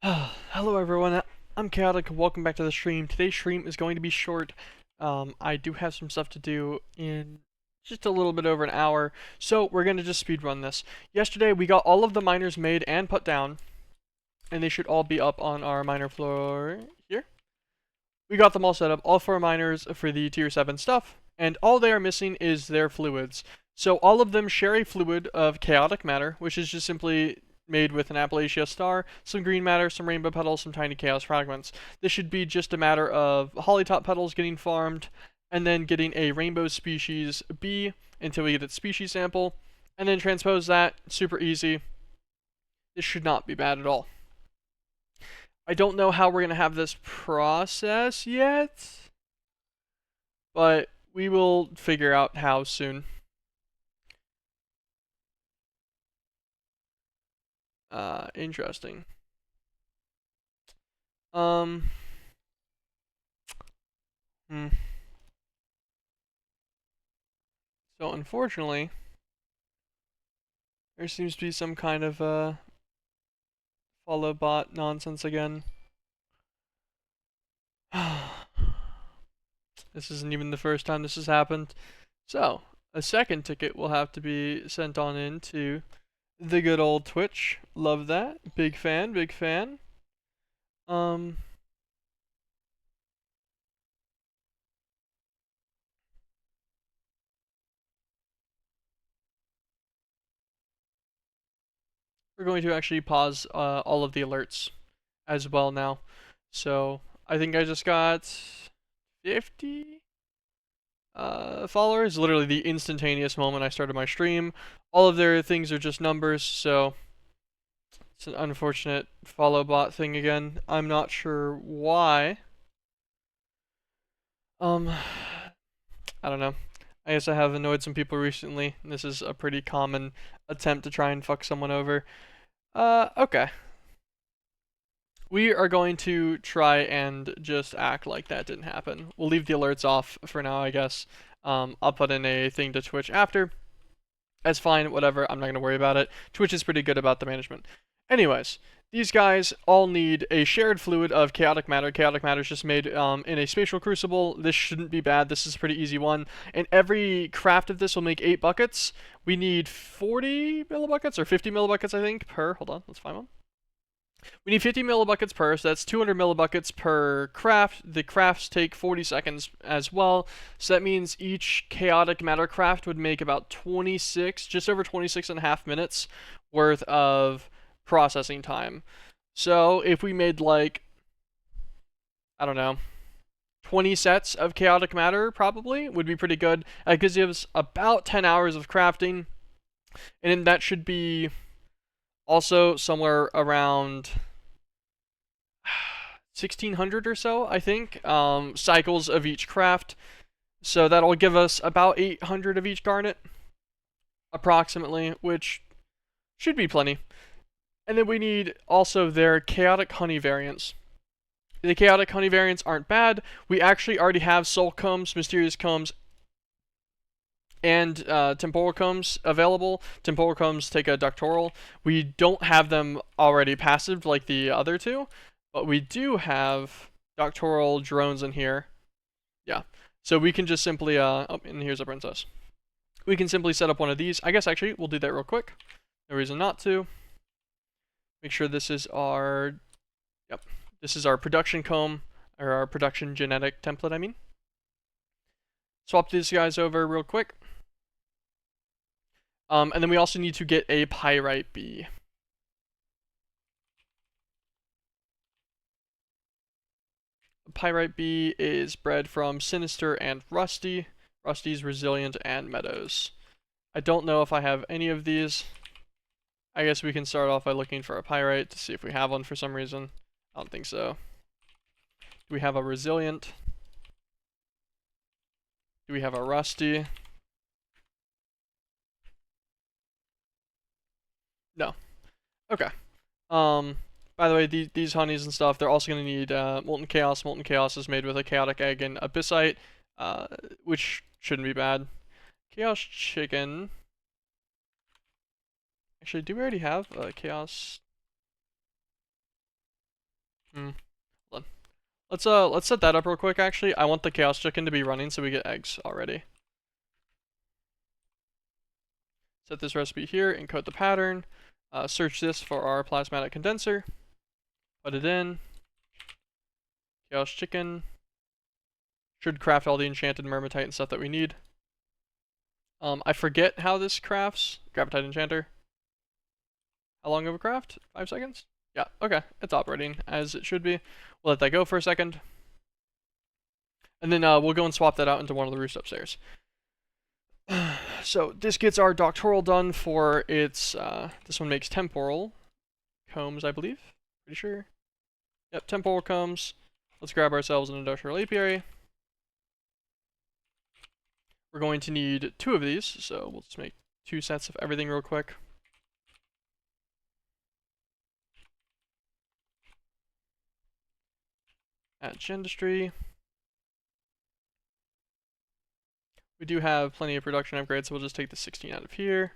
Hello everyone, I'm Chaotic. Welcome back to the stream. Today's stream is going to be short. I do have some stuff to do in just a little bit over an hour, so we're going to just speedrun this. Yesterday we got all of the miners made and put down, and they should all be up on our miner floor here. We got them all set up, all 4 miners for the tier 7 stuff, and all they are missing is their fluids. So all of them share a fluid of chaotic matter, which is just simply made with an Appalachia star, some green matter, some rainbow petals, some tiny chaos fragments. This should be just a matter of hollytop petals getting farmed, and then getting a rainbow species B until we get its species sample, and then transpose that. Super easy. This should not be bad at all. I don't know how we're going to have this process yet, but we will figure out how soon. Interesting. So unfortunately, there seems to be some kind of follow bot nonsense again. This isn't even the first time this has happened. So, a second ticket will have to be sent on in to the good old Twitch. Love that. Big fan, big fan. We're going to actually pause all of the alerts as well now. So, I think I just got 50 followers. Literally the instantaneous moment I started my stream. All of their things are just numbers, so it's an unfortunate follow bot thing again. I'm not sure why. I don't know. I guess I have annoyed some people recently. This is a pretty common attempt to try and fuck someone over. Okay. We are going to try and just act like that didn't happen. We'll leave the alerts off for now, I guess. I'll put in a thing to Twitch after. That's fine, whatever. I'm not going to worry about it. Twitch is pretty good about the management. Anyways, these guys all need a shared fluid of chaotic matter. Chaotic matter is just made in a spatial crucible. This shouldn't be bad. This is a pretty easy one. And every craft of this will make 8 buckets. We need 40 millibuckets, or 50 millibuckets, I think, per. Hold on, let's find one. We need 50 millibuckets per, so that's 200 millibuckets per craft. The crafts take 40 seconds as well, so that means each chaotic matter craft would make about 26, just over 26 and a half minutes worth of processing time. So if we made like, I don't know, 20 sets of chaotic matter probably would be pretty good. That gives us about 10 hours of crafting, and that should be also somewhere around 1600 or so, I think, cycles of each craft. So that'll give us about 800 of each garnet, approximately, which should be plenty. And then we need also their chaotic honey variants. The chaotic honey variants aren't bad. We actually already have soul combs, mysterious combs, and temporal combs available. Temporal combs take a doctoral. We don't have them already passive like the other two, but we do have doctoral drones in here. Yeah, so we can just simply oh, and here's a princess. We can simply set up one of these. I guess actually we'll do that real quick. No reason not to. Make sure this is our, yep, this is our production comb, or our production genetic template, I mean. Swap these guys over real quick. And then we also need to get a pyrite bee. Pyrite bee is bred from Sinister and Rusty. Rusty's Resilient and Meadows. I don't know if I have any of these. I guess we can start off by looking for a pyrite to see if we have one for some reason. I don't think so. Do we have a Resilient? Do we have a Rusty? No. Okay. By the way, these honeys and stuff, they're also going to need Molten Chaos. Molten Chaos is made with a Chaotic Egg and Abyssite, which shouldn't be bad. Chaos Chicken. Actually, do we already have Chaos? Hmm. Hold on. Let's set that up real quick. Actually, I want the chaos chicken to be running so we get eggs already. Set this recipe here, encode the pattern, search this for our plasmatic condenser, put it in, chaos chicken, should craft all the enchanted mermatite and stuff that we need. I forget how this crafts, gravitite enchanter. How long of a craft? 5 seconds? Yeah, okay, it's operating as it should be. We'll let that go for a second. And then we'll go and swap that out into one of the roosts upstairs. So this gets our doctoral done for its, this one makes temporal combs, I believe. Pretty sure. Yep, temporal combs. Let's grab ourselves an industrial apiary. We're going to need 2 of these, so we'll just make 2 sets of everything real quick. Add industry. We do have plenty of production upgrades, so we'll just take the 16 out of here.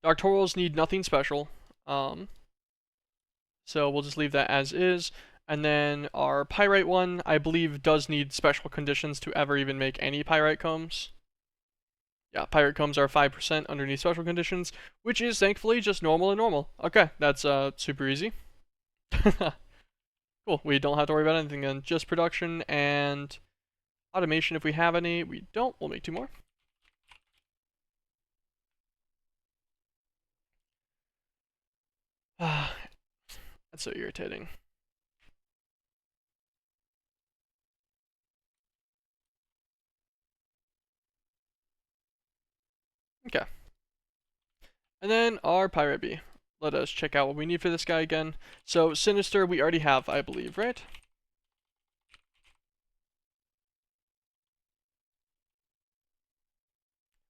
Doctorals need nothing special, so we'll just leave that as is. And then our pyrite one, I believe, does need special conditions to ever even make any pyrite combs. Yeah, pyrite combs are 5% underneath special conditions, which is thankfully just normal and normal. Okay, that's super easy. Cool, we don't have to worry about anything then. Just production and automation if we have any. We don't, we'll make 2 more. That's so irritating. Okay. And then our pirate bee. Let us check out what we need for this guy again. So sinister we already have, I believe, right?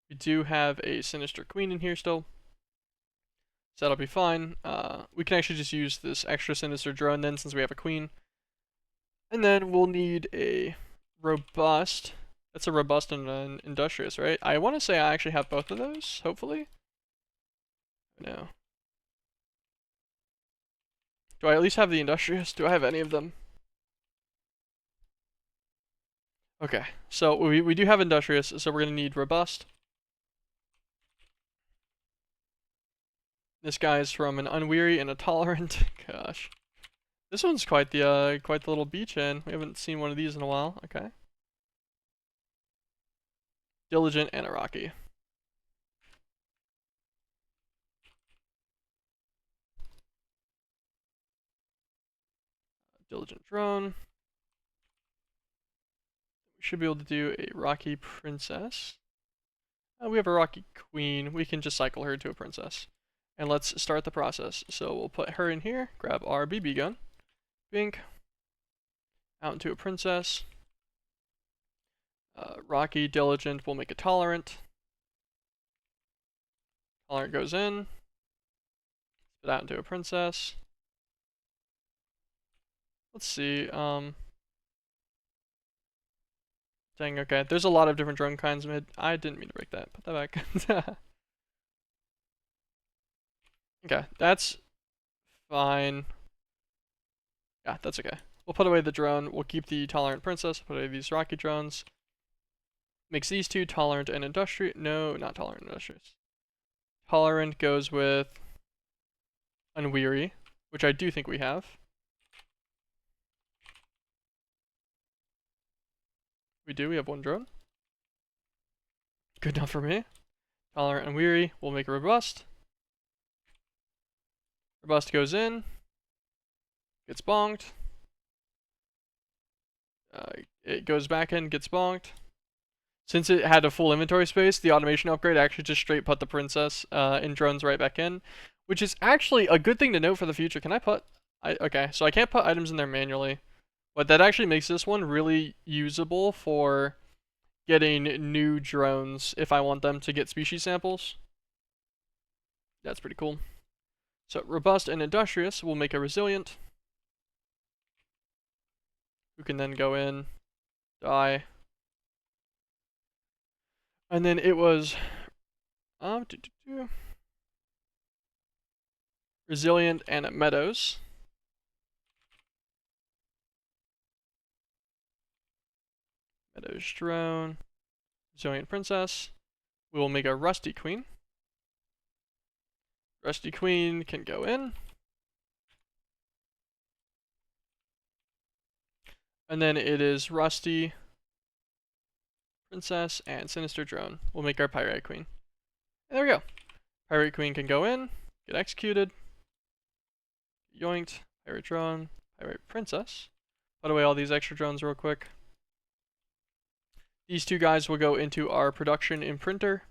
We do have a sinister queen in here still. So that'll be fine. We can actually just use this extra sinister drone then since we have a queen. And then we'll need a robust. That's a robust and an industrious, right? I want to say I actually have both of those, hopefully. No. Do I at least have the industrious? Do I have any of them? Okay, so we do have industrious, so we're going to need robust. This guy's from an unweary and a tolerant. Gosh. This one's quite the little beach inn. We haven't seen one of these in a while. Okay. Diligent and a rocky. Diligent drone. We should be able to do a rocky princess. We have a rocky queen. We can just cycle her to a princess. And let's start the process. So we'll put her in here, grab our BB gun, bink, out into a princess. Rocky, diligent, we'll make a tolerant. Tolerant goes in, spit out into a princess. Let's see, dang, okay, there's a lot of different drone kinds mid. I didn't mean to break that, put that back. Okay, that's fine. Yeah, that's okay. We'll put away the drone, we'll keep the tolerant princess, put away these rocky drones. Makes these 2 tolerant and industrious. No, not tolerant and industrious. Tolerant goes with unweary, which I do think we have. We do, we have 1 drone. Good enough for me. Tolerant and weary, we'll make a robust. Robust goes in, gets bonked. It goes back in, gets bonked. Since it had a full inventory space, the automation upgrade actually just straight put the princess in drones right back in, which is actually a good thing to note for the future. Can I put... okay, so I can't put items in there manually, but that actually makes this one really usable for getting new drones if I want them to get species samples. That's pretty cool. So robust and industrious will make a resilient, who can then go in, die. And then it was resilient and at meadows. There's drone, resilient princess. We will make a rusty queen. Rusty queen can go in. And then it is rusty princess and sinister drone. We'll make our pyrite queen. And there we go. Pirate queen can go in, get executed. Yoinked. Pirate drone. Pirate princess. Put away all these extra drones real quick. These two guys will go into our production imprinter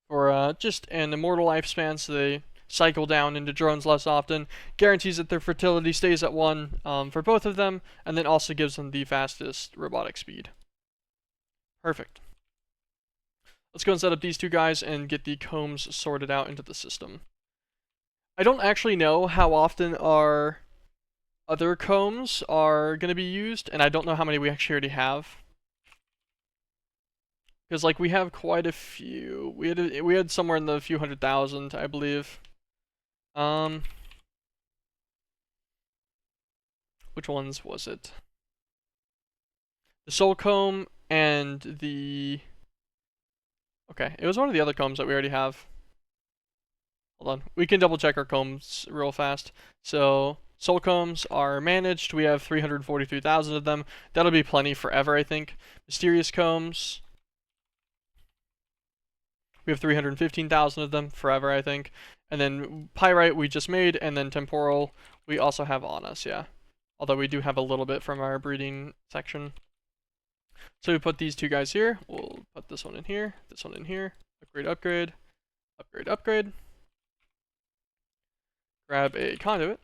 for just an immortal lifespan, so they cycle down into drones less often. Guarantees that their fertility stays at 1 for both of them, and then also gives them the fastest robotic speed. Perfect. Let's go and set up these two guys and get the combs sorted out into the system. I don't actually know how often our other combs are going to be used, and I don't know how many we actually already have. Because, like, we have quite a few. We had somewhere in the few 100,000, I believe. Which ones was it? The soul comb and the... Okay, it was one of the other combs that we already have. Hold on. We can double check our combs real fast. So, soul combs are managed. We have 343,000 of them. That'll be plenty forever, I think. Mysterious combs. We have 315,000 of them forever, I think. And then pyrite we just made, and then temporal we also have on us, yeah. Although we do have a little bit from our breeding section. So we put these two guys here. We'll put this one in here, this one in here. Upgrade, upgrade, upgrade, upgrade. Grab a conduit.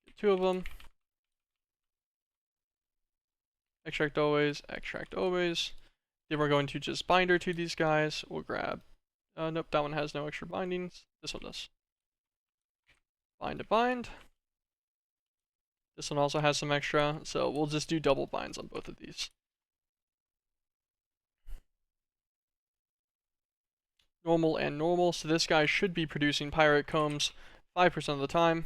Get 2 of them. Extract always, extract always. Then we're going to just binder to these guys. We'll grab, nope, that one has no extra bindings. This one does. Bind to bind. This one also has some extra, so we'll just do double binds on both of these. Normal and normal, so this guy should be producing pyrite combs 5% of the time,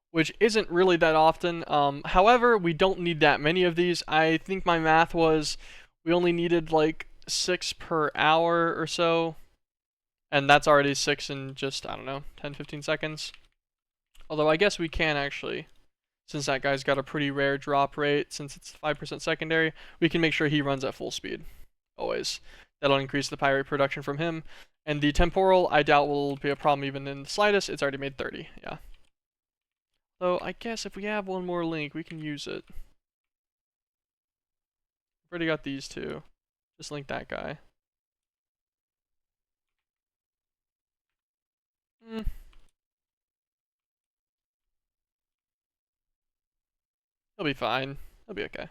which isn't really that often. However, we don't need that many of these. I think my math was we only needed like 6 per hour or so, and that's already 6 in just, I don't know, 10-15 seconds. Although I guess we can actually, since that guy's got a pretty rare drop rate, since it's 5% secondary, we can make sure he runs at full speed, always. That'll increase the pyrite production from him. And the temporal, I doubt will be a problem even in the slightest. It's already made 30, yeah. So I guess if we have one more link, we can use it. We've already got these two. Just link that guy. He'll be fine. He'll be okay.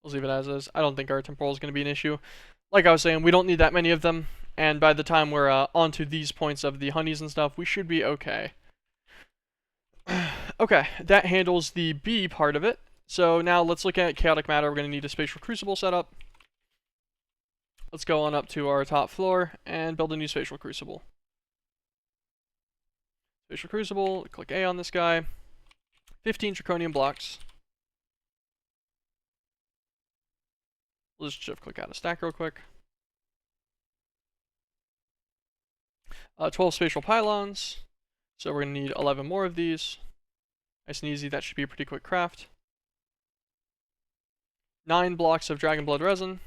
We'll leave it as is. I don't think our temporal is going to be an issue. Like I was saying, we don't need that many of them. And by the time we're onto these points of the honeys and stuff, we should be okay. Okay, that handles the B part of it. So now let's look at chaotic matter. We're going to need a spatial crucible setup. Let's go on up to our top floor and build a new spatial crucible. Spatial crucible, click A on this guy. 15 draconium blocks. We'll just shift click out of stack real quick. 12 spatial pylons. So we're going to need 11 more of these. Nice and easy, that should be a pretty quick craft. 9 blocks of dragon blood resin.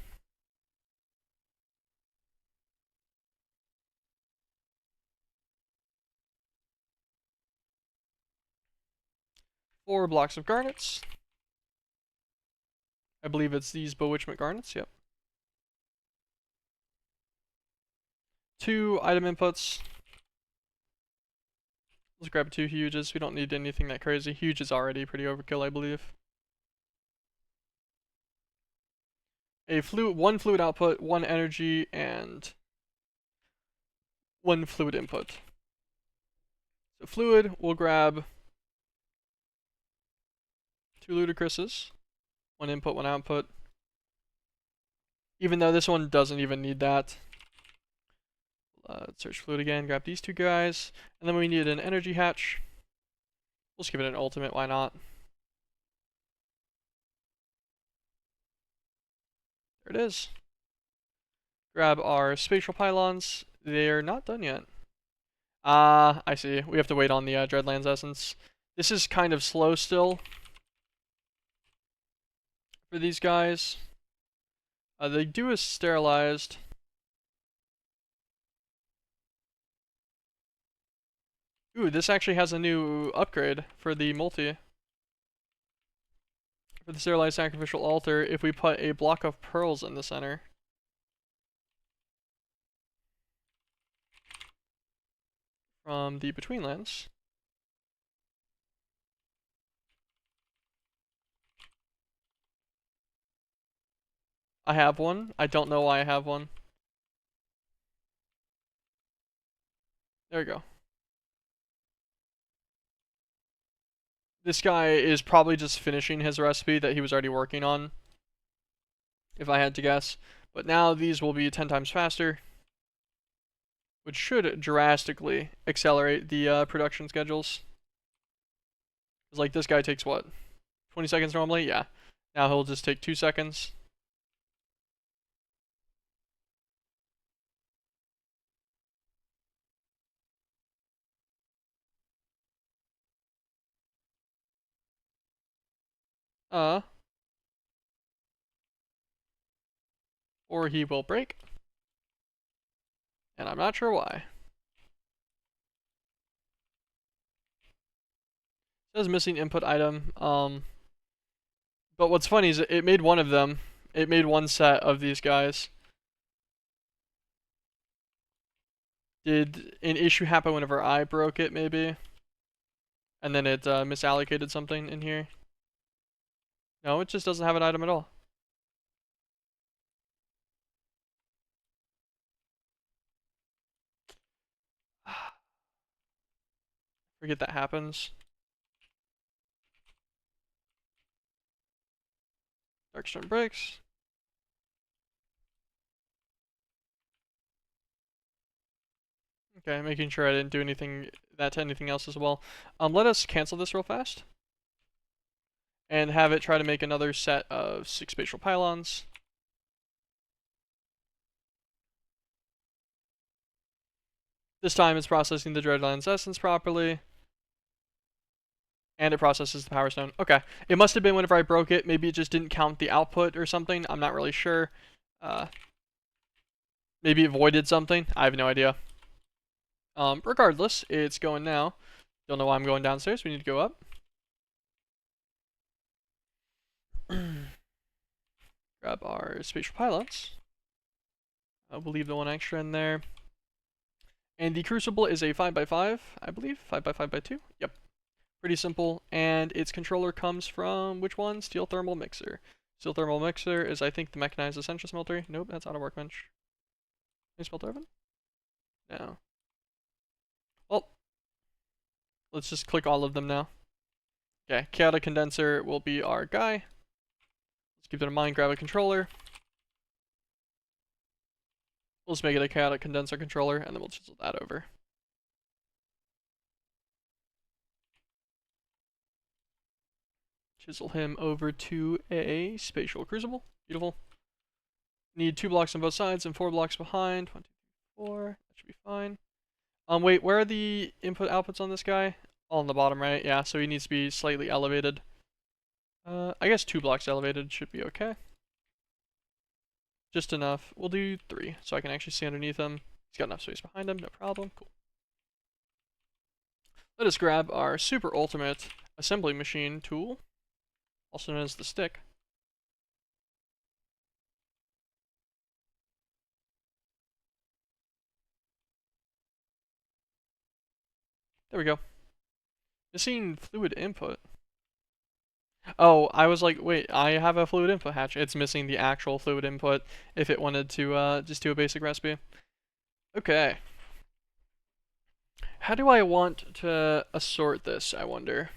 Four blocks of garnets. I believe it's these bewitchment garnets, yep. 2 item inputs. Let's grab 2 huges. We don't need anything that crazy. Huge is already pretty overkill, I believe. One fluid output, 1 energy, and 1 fluid input. So fluid, we'll grab 2 ludicrouses. 1 input, 1 output. Even though this one doesn't even need that. Let's search fluid again, grab these 2 guys. And then we need an energy hatch. We'll just give it an ultimate, why not? it is. Grab our spatial pylons. They're not done yet. Ah, I see. We have to wait on the Dreadlands essence. This is kind of slow still for these guys. They do is sterilized. Ooh, this actually has a new upgrade for the multi. For the sterilized sacrificial altar, if we put a block of pearls in the center. From the Betweenlands. I have one. I don't know why I have one. There we go. This guy is probably just finishing his recipe that he was already working on, if I had to guess. But now these will be 10 times faster, which should drastically accelerate the production schedules. Because like this guy takes what? 20 seconds normally? Yeah. Now he'll just take 2 seconds. Or he will break. And I'm not sure why. It says missing input item. But what's funny is it made one of them. It made one set of these guys. Did an issue happen whenever I broke it, maybe? And then it misallocated something in here? No, it just doesn't have an item at all. Forget that happens. Darkstone breaks. Okay, making sure I didn't do anything that to anything else as well. Let us cancel this real fast. And have it try to make another set of 6 spatial pylons. This time it's processing the Dreadlands essence properly. And it processes the Power Stone. Okay. It must have been whenever I broke it. Maybe it just didn't count the output or something. I'm not really sure. Maybe it voided something. I have no idea. Regardless, it's going now. Don't know why I'm going downstairs. We need to go up. Grab our spatial pylons. We'll leave the one extra in there. And the crucible is a 5x5, I believe. 5x5x2. Yep. Pretty simple. And its controller comes from which one? Steel thermal mixer. Steel thermal mixer is, I think, the mechanized essential smelter. Nope, that's out of workbench. Any smelter oven? No. Well, let's just click all of them now. Okay, chaotic condenser will be our guy. Let's keep that in mind. Grab a controller. We'll just make it a chaotic condenser controller, and then we'll chisel that over. Chisel him over to a spatial crucible. Beautiful. Need 2 blocks on both sides and 4 blocks behind. 1, 2, 3, 4. That should be fine. Wait, where are the input outputs on this guy? All on the bottom, right? Yeah, so he needs to be slightly elevated. I guess 2 blocks elevated should be okay. Just enough. We'll do 3, so I can actually see underneath him. He's got enough space behind him, no problem. Cool. Let us grab our super ultimate assembly machine tool, also known as the stick. There we go. Missing fluid input. Oh, I was like, wait, I have a fluid input hatch. It's missing the actual fluid input if it wanted to just do a basic recipe. Okay. How do I want to assort this, I wonder?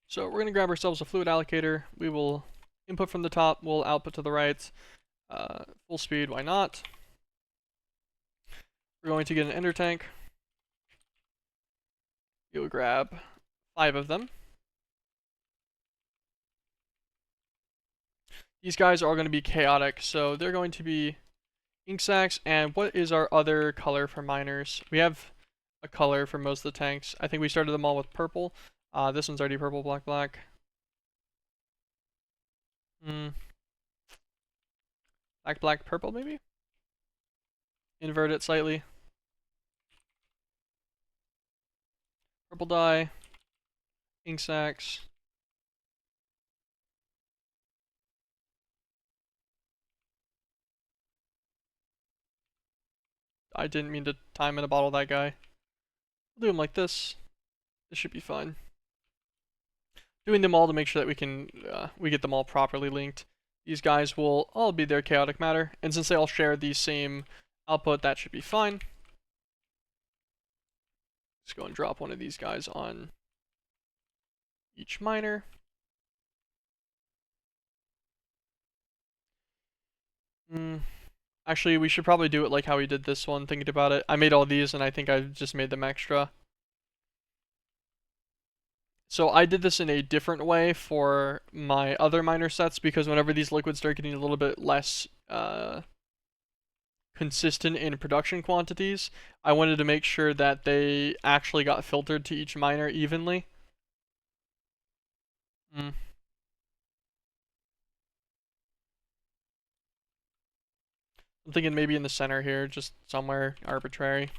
So we're going to grab ourselves a fluid allocator. We will Input from the top will output to the right. Full speed, why not? We're going to get an ender tank. You'll grab 5 of them. These guys are all going to be chaotic, so they're going to be ink sacs. And what is our other color for miners? We have a color for most of the tanks. I think we started them all with purple. This one's already purple, black, black. Black, black, purple, maybe? Invert it slightly. Purple dye. Ink sacs. I didn't mean to time in a bottle that guy. We'll do them like this. This should be fine. Doing them all to make sure that we get them all properly linked. These guys will all be their chaotic matter, and since they all share the same output, that should be fine. Just go and drop one of these guys on each miner. Actually, we should probably do it like how we did this one, thinking about it. I made all these, and I think I just made them extra. So I did this in a different way for my other miner sets, because whenever these liquids start getting a little bit less consistent in production quantities, I wanted to make sure that they actually got filtered to each miner evenly. I'm thinking maybe in the center here, just somewhere arbitrary.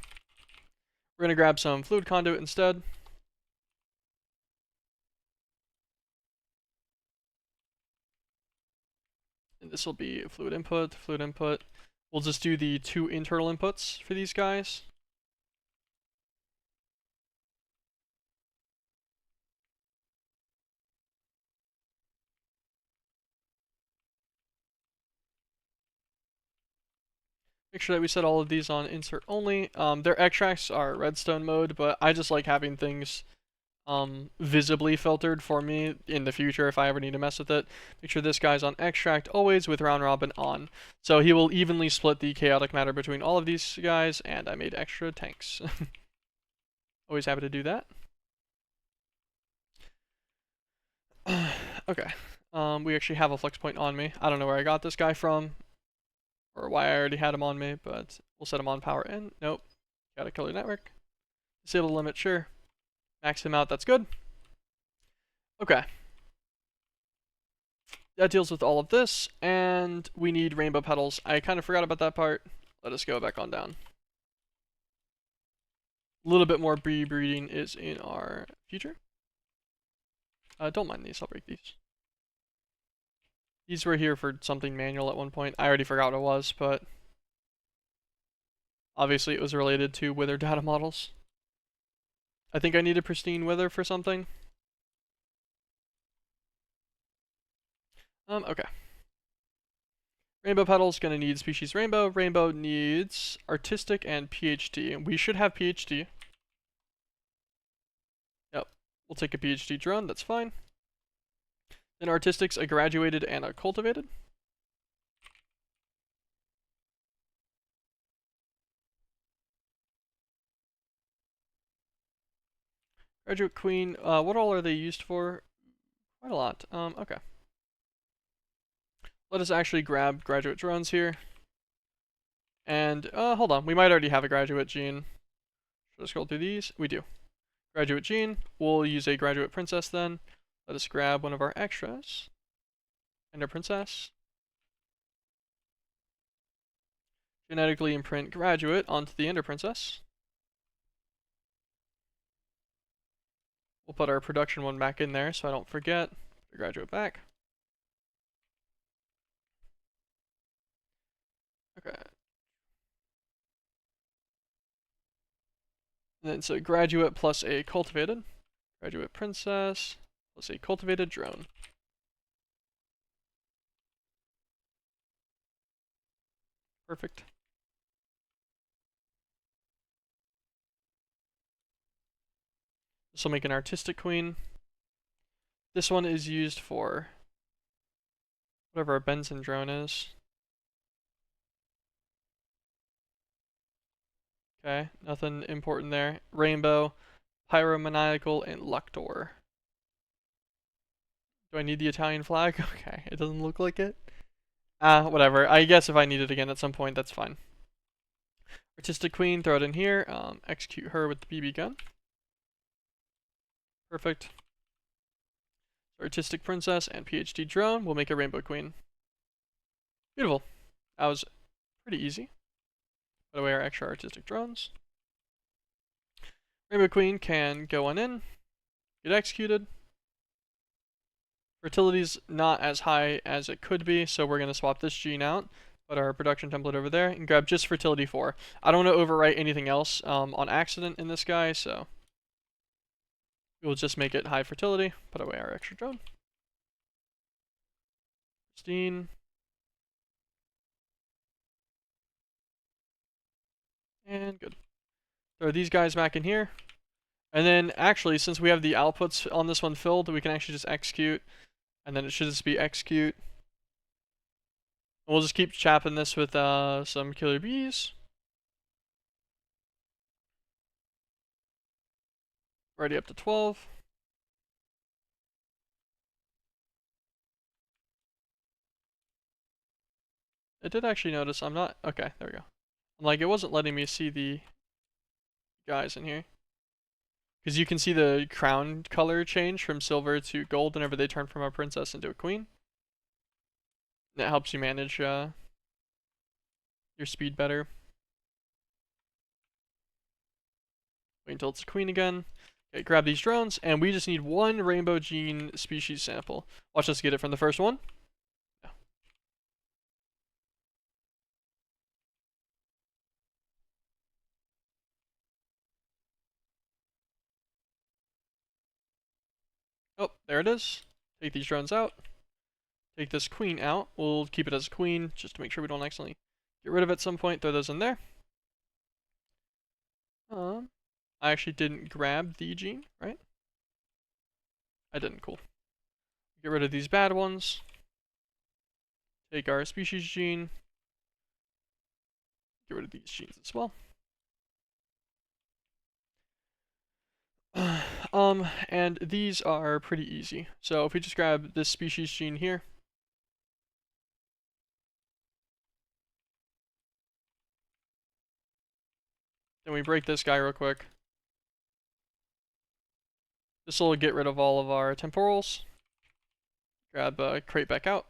We're going to grab some fluid conduit instead. And this will be fluid input, fluid input. We'll just do the 2 internal inputs for these guys. Make sure that we set all of these on insert only. Their extracts are redstone mode, but I just like having things visibly filtered for me in the future if I ever need to mess with it. Make sure this guy's on extract always with round robin on. So he will evenly split the chaotic matter between all of these guys, and I made extra tanks. Always happy to do that. Okay. We actually have a flex point on me. I don't know where I got this guy from, or why I already had him on me, but we'll set him on power in. Nope. Got a color network. Disable limit, sure. Max him out, that's good. Okay. That deals with all of this, and we need rainbow petals. I kind of forgot about that part. Let us go back on down. A little bit more bee breeding is in our future. Don't mind these, I'll break these. These were here for something manual at one point. I already forgot what it was, but obviously it was related to wither data models. I think I need a pristine wither for something. Okay. Rainbow petals gonna need species rainbow. Rainbow needs artistic and PhD. We should have PhD. Yep. We'll take a PhD drone, that's fine. Then artistic's a graduated and a cultivated. Graduate queen, what all are they used for? Quite a lot. Okay. Let us actually grab graduate drones here. And, hold on, we might already have a graduate gene. Should I scroll through these? We do. Graduate gene, we'll use a graduate princess then. Let us grab one of our extras. Ender princess. Genetically imprint graduate onto the Ender princess. We'll put our production one back in there so I don't forget. Put the graduate back. Okay. And then so graduate plus a cultivated. Graduate princess plus a cultivated drone. Perfect. This will make an artistic queen. This one is used for whatever our Benson drone is. Okay, nothing important there. Rainbow, Pyromaniacal, and Luctor. Do I need the Italian flag? Okay, it doesn't look like it. Whatever. I guess if I need it again at some point, that's fine. Artistic Queen, throw it in here. Execute her with the BB gun. Perfect. Artistic Princess and PhD Drone will make a Rainbow Queen. Beautiful. That was pretty easy. Put away our extra artistic drones. Rainbow Queen can go on in, get executed. Fertility's not as high as it could be, so we're going to swap this gene out, put our production template over there, and grab just fertility 4. I don't want to overwrite anything else on accident in this guy, so we'll just make it high fertility, put away our extra drone. Pristine. And good. Throw these guys back in here. And then actually, since we have the outputs on this one filled, we can actually just execute. And then it should just be execute. And we'll just keep chapping this with some killer bees. Already up to 12. I did actually notice I'm not... Okay, there we go. I'm like, it wasn't letting me see the guys in here. Because you can see the crown color change from silver to gold whenever they turn from a princess into a queen. And it helps you manage your speed better. Wait until it's a queen again. Okay, grab these drones, and we just need one rainbow gene species sample. Watch us get it from the first one. Yeah. Oh, there it is. Take these drones out. Take this queen out. We'll keep it as a queen, just to make sure we don't accidentally get rid of it at some point. Throw those in there. I actually didn't grab the gene, right? I didn't, cool. Get rid of these bad ones. Take our species gene. Get rid of these genes as well. And these are pretty easy. So if we just grab this species gene here. Then we break this guy real quick. This will get rid of all of our temporals. Grab crate back out.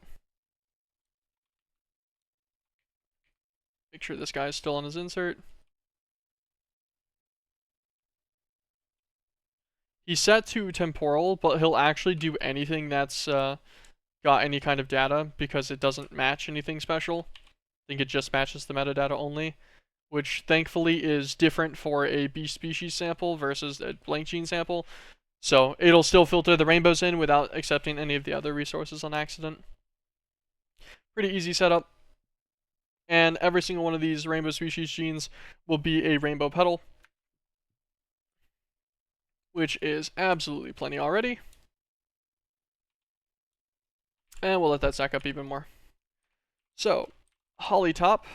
Make sure this guy is still on his insert. He's set to temporal, but he'll actually do anything that's got any kind of data because it doesn't match anything special. I think it just matches the metadata only, which thankfully is different for a bee species sample versus a blank gene sample. So it'll still filter the rainbows in without accepting any of the other resources on accident. Pretty easy setup. And every single one of these rainbow species genes will be a rainbow petal, which is absolutely plenty already. And we'll let that stack up even more. So, holly top.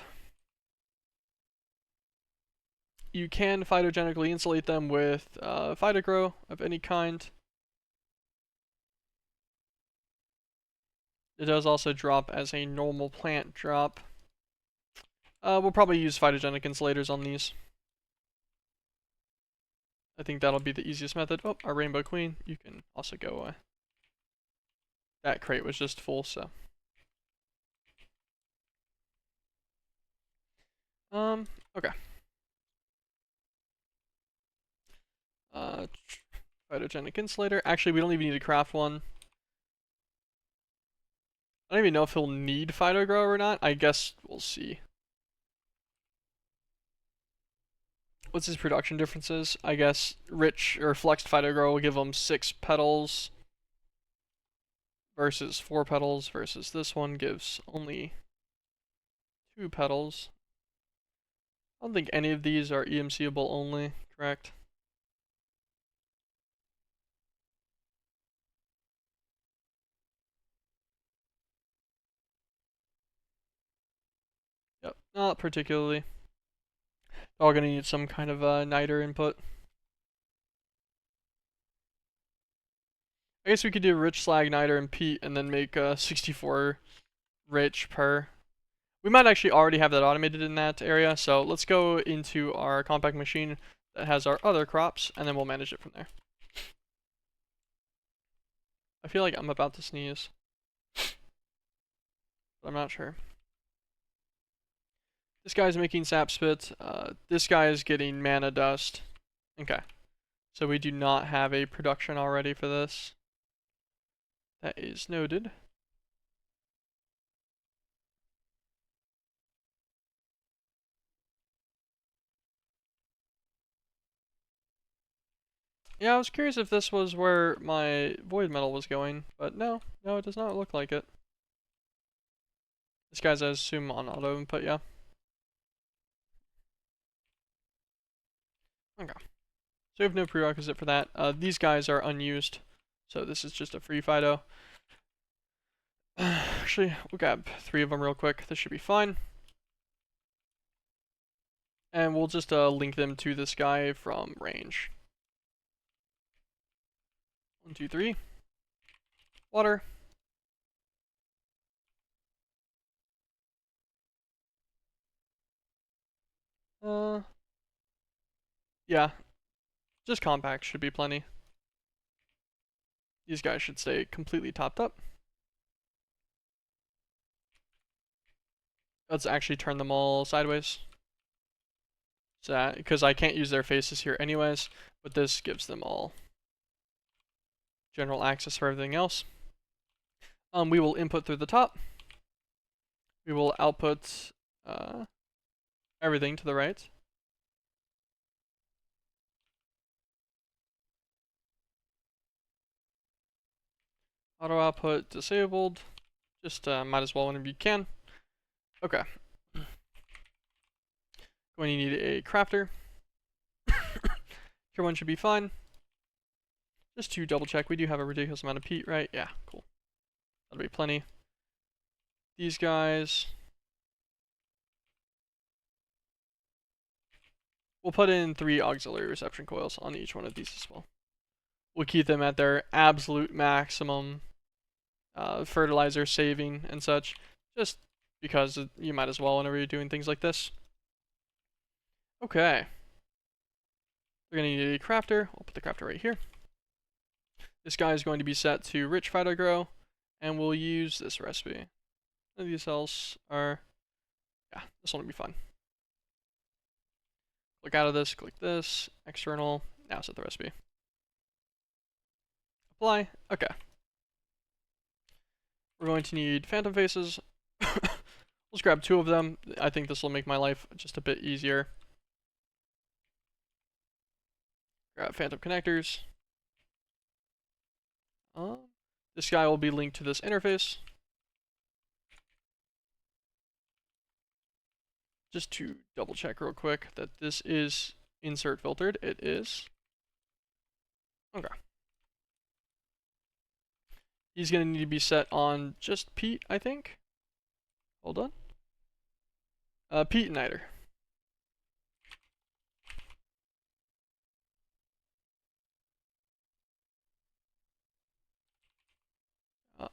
You can phytogenically insulate them with phytogrow of any kind. It does also drop as a normal plant drop. We'll probably use phytogenic insulators on these. I think that'll be the easiest method. Oh, our rainbow queen. You can also go. That crate was just full, so. Okay. Phytogenic insulator. Actually, we don't even need to craft one. I don't even know if he'll need phytogrow or not. I guess we'll see. What's his production differences? I guess rich or flexed phytogrow will give him 6 petals versus 4 petals versus this one gives only 2 petals. I don't think any of these are EMCable only, correct? Not particularly. All gonna need some kind of niter input. I guess we could do rich slag, niter, and peat, and then make 64 rich per. We might actually already have that automated in that area, so let's go into our compact machine that has our other crops, and then we'll manage it from there. I feel like I'm about to sneeze, but I'm not sure. This guy's making sap spit. This guy is getting mana dust. Okay, so we do not have a production already for this. That is noted. Yeah, I was curious if this was where my void metal was going, but no, it does not look like it. This guy's, I assume, on auto input, yeah. Okay. So we have no prerequisite for that. These guys are unused, so this is just a free Fido. Actually, we'll grab 3 of them real quick. This should be fine. And we'll just link them to this guy from range. 1, 2, 3. Water. Yeah, just compact should be plenty. These guys should stay completely topped up. Let's actually turn them all sideways. So because I can't use their faces here anyways, but this gives them all general access for everything else. We will input through the top. We will output everything to the right. Auto output disabled. Just might as well whenever you can. Okay. Going to need a crafter. Tier 1 should be fine. Just to double check, we do have a ridiculous amount of peat, right? Yeah, cool. That'll be plenty. These guys. We'll put in 3 auxiliary reception coils on each one of these as well. We'll keep them at their absolute maximum fertilizer saving and such, just because you might as well whenever you're doing things like this. Okay. We're going to need a crafter. We'll put the crafter right here. This guy is going to be set to rich Fido grow, and we'll use this recipe. None of these else are, yeah, this one will be fun. Click out of this, click this, external, now set the recipe. Apply, okay. We're going to need phantom faces. Let's grab 2 of them. I think this will make my life just a bit easier. Grab phantom connectors. This guy will be linked to this interface. Just to double check real quick that this is insert filtered. It is. Okay. He's going to need to be set on just peat, I think. Hold on. Peat and niter.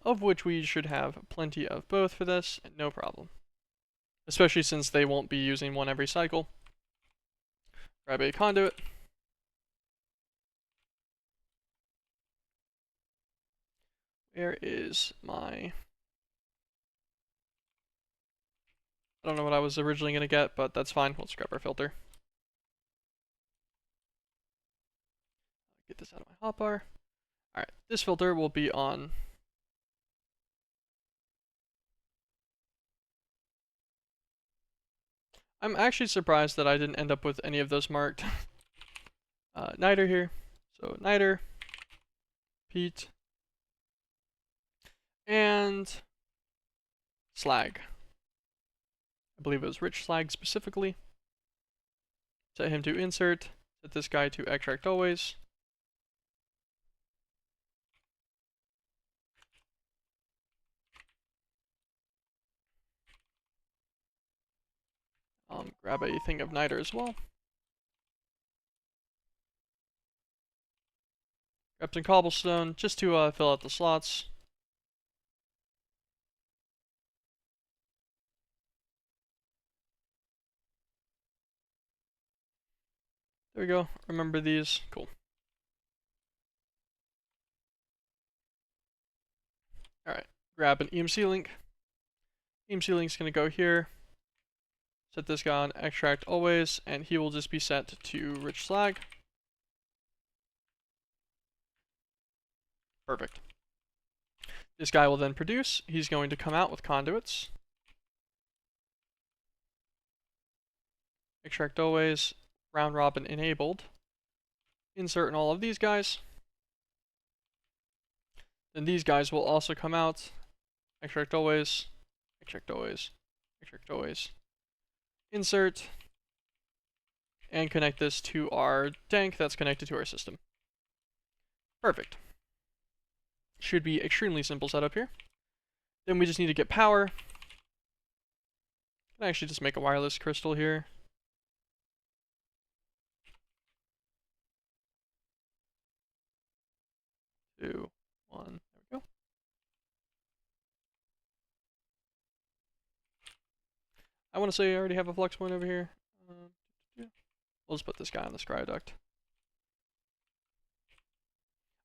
Of which we should have plenty of both for this, and no problem. Especially since they won't be using one every cycle. Grab a conduit. Where is my... I don't know what I was originally going to get, but that's fine. Let's grab our filter. Get this out of my hotbar. Alright, this filter will be on... I'm actually surprised that I didn't end up with any of those marked. Niter here. So niter, peat, and slag. I believe it was rich slag specifically. Set him to insert. Set this guy to extract always. Grab a thing of niter as well. Grab some cobblestone just to fill out the slots. There we go. Remember these. Cool. Alright. Grab an EMC link. EMC link's going to go here. Set this guy on extract always, and he will just be set to rich slag. Perfect. This guy will then produce. He's going to come out with conduits. Extract always, round robin enabled. Insert in all of these guys. Then these guys will also come out. Extract always, extract always, extract always. Insert. And connect this to our tank that's connected to our system. Perfect. Should be extremely simple setup here. Then we just need to get power. Can actually just make a wireless crystal here. 2, 1, there we go. I want to say I already have a flux point over here. We'll just put this guy on the scryoduct.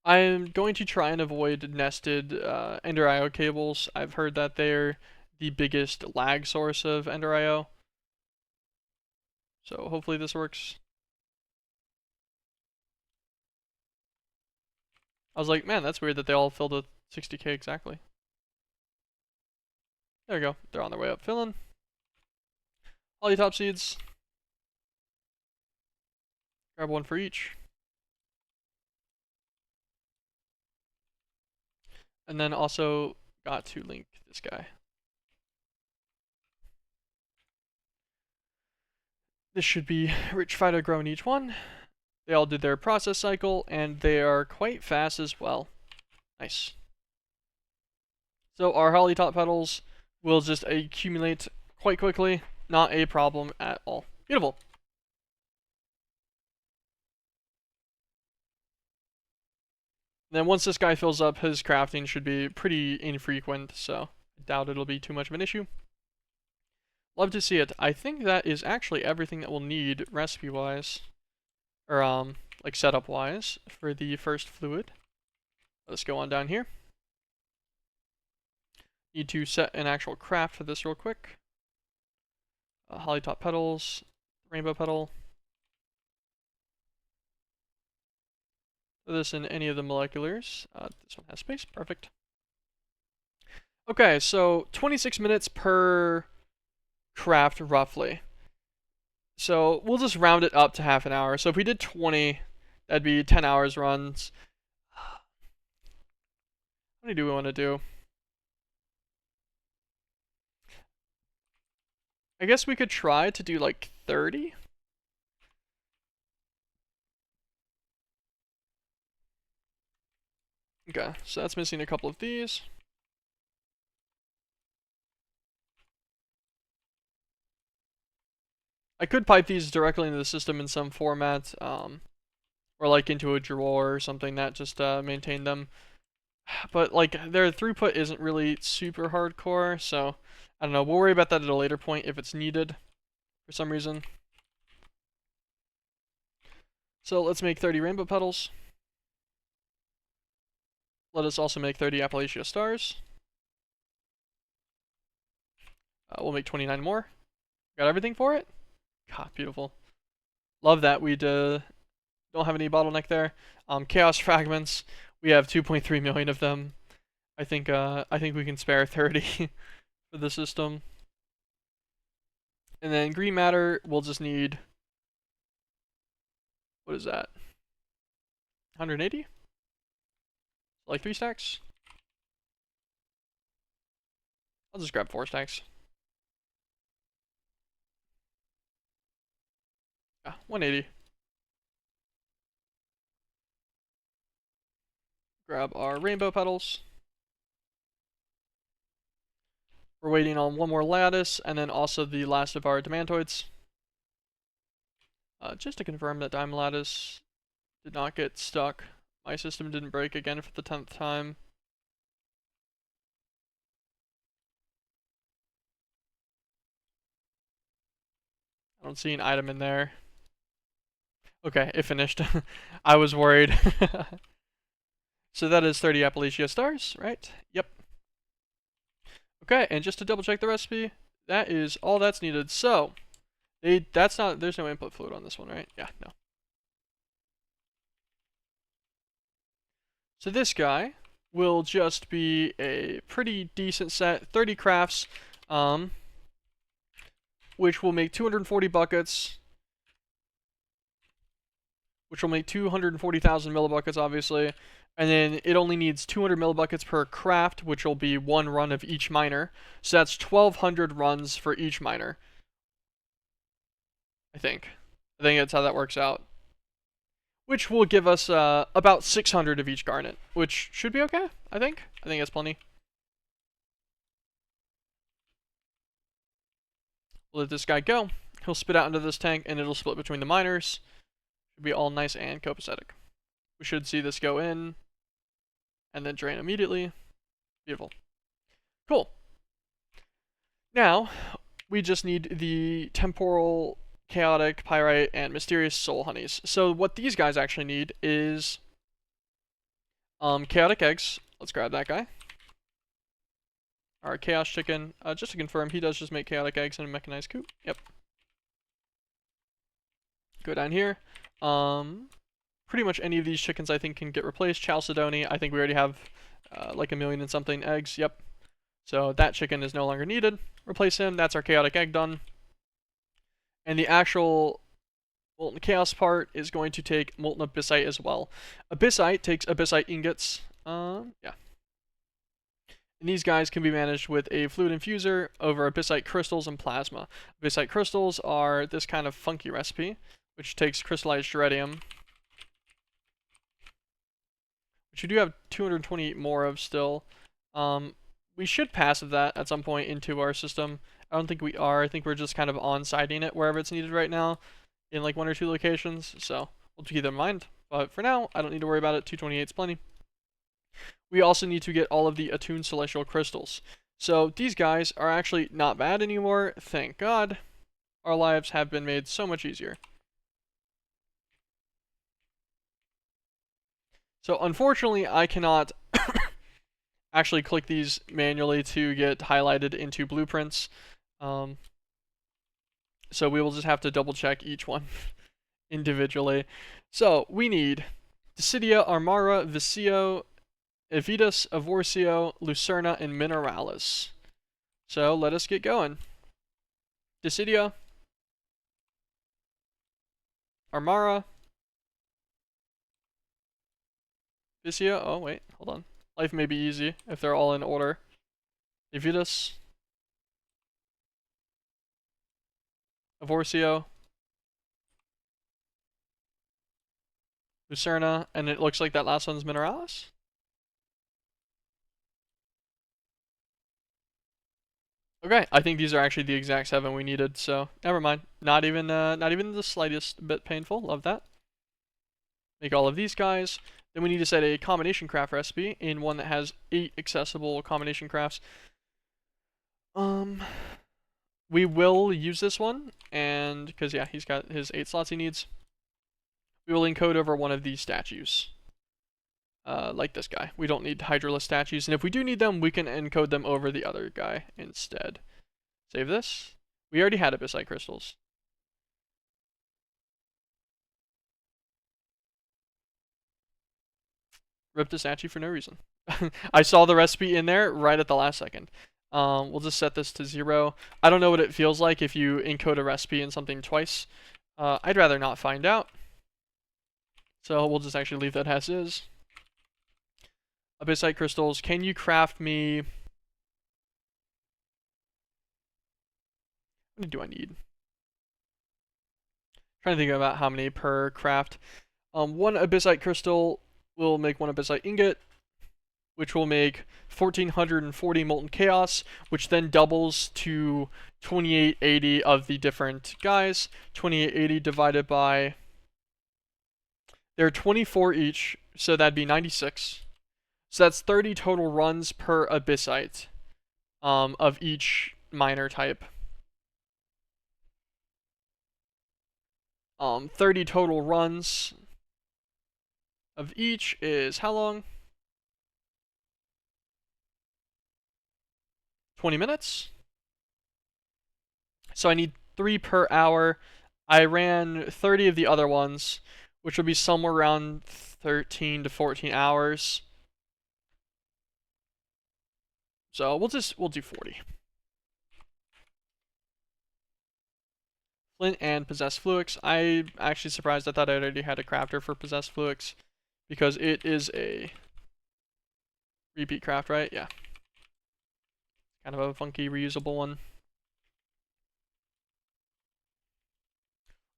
I'm going to try and avoid nested Ender IO cables. I've heard that they're the biggest lag source of Ender IO. So hopefully this works. I was like, man, that's weird that they all filled with 60k exactly. There we go. They're on their way up filling. Polytop seeds. Grab one for each. And then also got to link this guy. This should be rich phyto grow in each one. They all did their process cycle, and they are quite fast as well. Nice. So our holly top petals will just accumulate quite quickly. Not a problem at all. Beautiful. Then once this guy fills up, his crafting should be pretty infrequent, so I doubt it'll be too much of an issue. Love to see it. I think that is actually everything that we'll need recipe-wise, or like setup-wise, for the first fluid. Let's go on down here. Need to set an actual craft for this real quick. Holly top petals, rainbow petal. Put this in any of the moleculars. This one has space, perfect. Okay, so 26 minutes per craft roughly. So we'll just round it up to half an hour. So if we did 20, that'd be 10 hours runs. How many do we want to do? I guess we could try to do like 30. Okay, so that's missing a couple of these. I could pipe these directly into the system in some format, or like into a drawer or something that just maintained them. But like their throughput isn't really super hardcore, so I don't know. We'll worry about that at a later point if it's needed for some reason. So let's make 30 rainbow petals. Let us also make 30 Appalachia stars. We'll make 29 more. Got everything for it? God, beautiful. Love that we don't have any bottleneck there. Chaos fragments. We have 2.3 million of them. I think we can spare 30 for the system. And then green matter, we'll just need, what is that? 180? Like 3 stacks? I'll just grab 4 stacks. 180. Grab our rainbow petals. We're waiting on one more lattice, and then also the last of our demantoids. Just to confirm that diamond lattice did not get stuck. My system didn't break again for the 10th time. I don't see an item in there. Okay, it finished. I was worried. So that is 30 Appalachia stars, right? Yep. Okay, and just to double check the recipe, that is all that's needed. So, there's no input fluid on this one, right? Yeah, no. So this guy will just be a pretty decent set, 30 crafts, which will make 240 buckets, which will make 240,000 millibuckets, obviously. And then it only needs 200 millibuckets per craft, which will be one run of each miner. So that's 1,200 runs for each miner. I think that's how that works out. Which will give us about 600 of each garnet, which should be okay, I think. I think that's plenty. We'll let this guy go. He'll spit out into this tank, and it'll split between the miners. Should be all nice and copacetic. We should see this go in, and then drain immediately. Beautiful. Cool. Now, we just need the temporal, chaotic, pyrite, and mysterious soul honeys. So what these guys actually need is chaotic eggs. Let's grab that guy. Our chaos chicken. Just to confirm, he does just make chaotic eggs in a mechanized coop. Yep. Go down here. Pretty much any of these chickens I think can get replaced. Chalcedony, I think we already have like 1 million and something eggs. Yep. So that chicken is no longer needed. Replace him. That's our chaotic egg done. And the actual molten chaos part is going to take molten abyssite as well. Abyssite takes abyssite ingots. Yeah. And these guys can be managed with a fluid infuser over abyssite crystals and plasma. Abyssite crystals are this kind of funky recipe, which takes crystallized iridium, which we do have 228 more of still. We should passive that at some point into our system. I don't think we are. I think we're just kind of on-siting it wherever it's needed right now in like 1 or 2 locations. So we'll keep that in mind. But for now, I don't need to worry about it. 228 is plenty. We also need to get all of the attuned celestial crystals. So these guys are actually not bad anymore. Thank God. Our lives have been made so much easier. So unfortunately, I cannot actually click these manually to get highlighted into blueprints. So we will just have to double check each one individually. So we need Dissidia, Armara, Vicio, Evitas, Avorcio, Lucerna, and Mineralis. So let us get going. Dissidia, Armara, Vicio. Oh wait, hold on. Life may be easy if they're all in order. Evitas, Avorcio, Lucerna, and it looks like that last one's Mineralis. Okay, I think these are actually the exact 7 we needed, so never mind. Not even the slightest bit painful. Love that. Make all of these guys. Then we need to set a combination craft recipe in one that has 8 accessible combination crafts. We will use this one, and because yeah, he's got his 8 slots he needs. We will encode over one of these statues. Like this guy. We don't need Hydraless statues, and if we do need them, we can encode them over the other guy instead. Save this. We already had abyssite crystals. Ripped a statue for no reason. I saw the recipe in there right at the last second. We'll just set this to 0. I don't know what it feels like if you encode a recipe in something twice. I'd rather not find out. So we'll just actually leave that as is. Abyssite crystals. Can you craft me... How many do I need? Trying to think about how many per craft. 1 abyssite crystal will make 1 abyssite ingot. which will make 1440 molten chaos, which then doubles to 2880 of the different guys. 2880 divided by, there are 24 each, so that'd be 96. So that's 30 total runs per abyssite of each miner type. 30 total runs of each is how long? 20 minutes. So I need 3 per hour. I ran 30 of the other ones, which will be somewhere around 13 to 14 hours. So we'll do 40. Flint and Possessed Fluix. I'm actually surprised. I thought I already had a crafter for Possessed Fluix because it is a repeat craft, right? Yeah. Kind of a funky reusable one.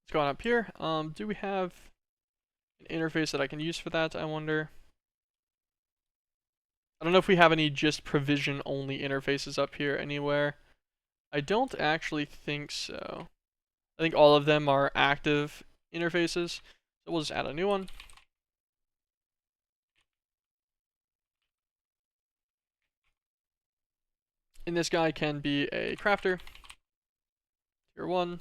Let's go on up here. Do we have an interface that I can use for that, I wonder? I don't know if we have any just provision only interfaces up here anywhere. I don't actually think so. I think all of them are active interfaces. So we'll just add a new one. And this guy can be a crafter. Tier 1.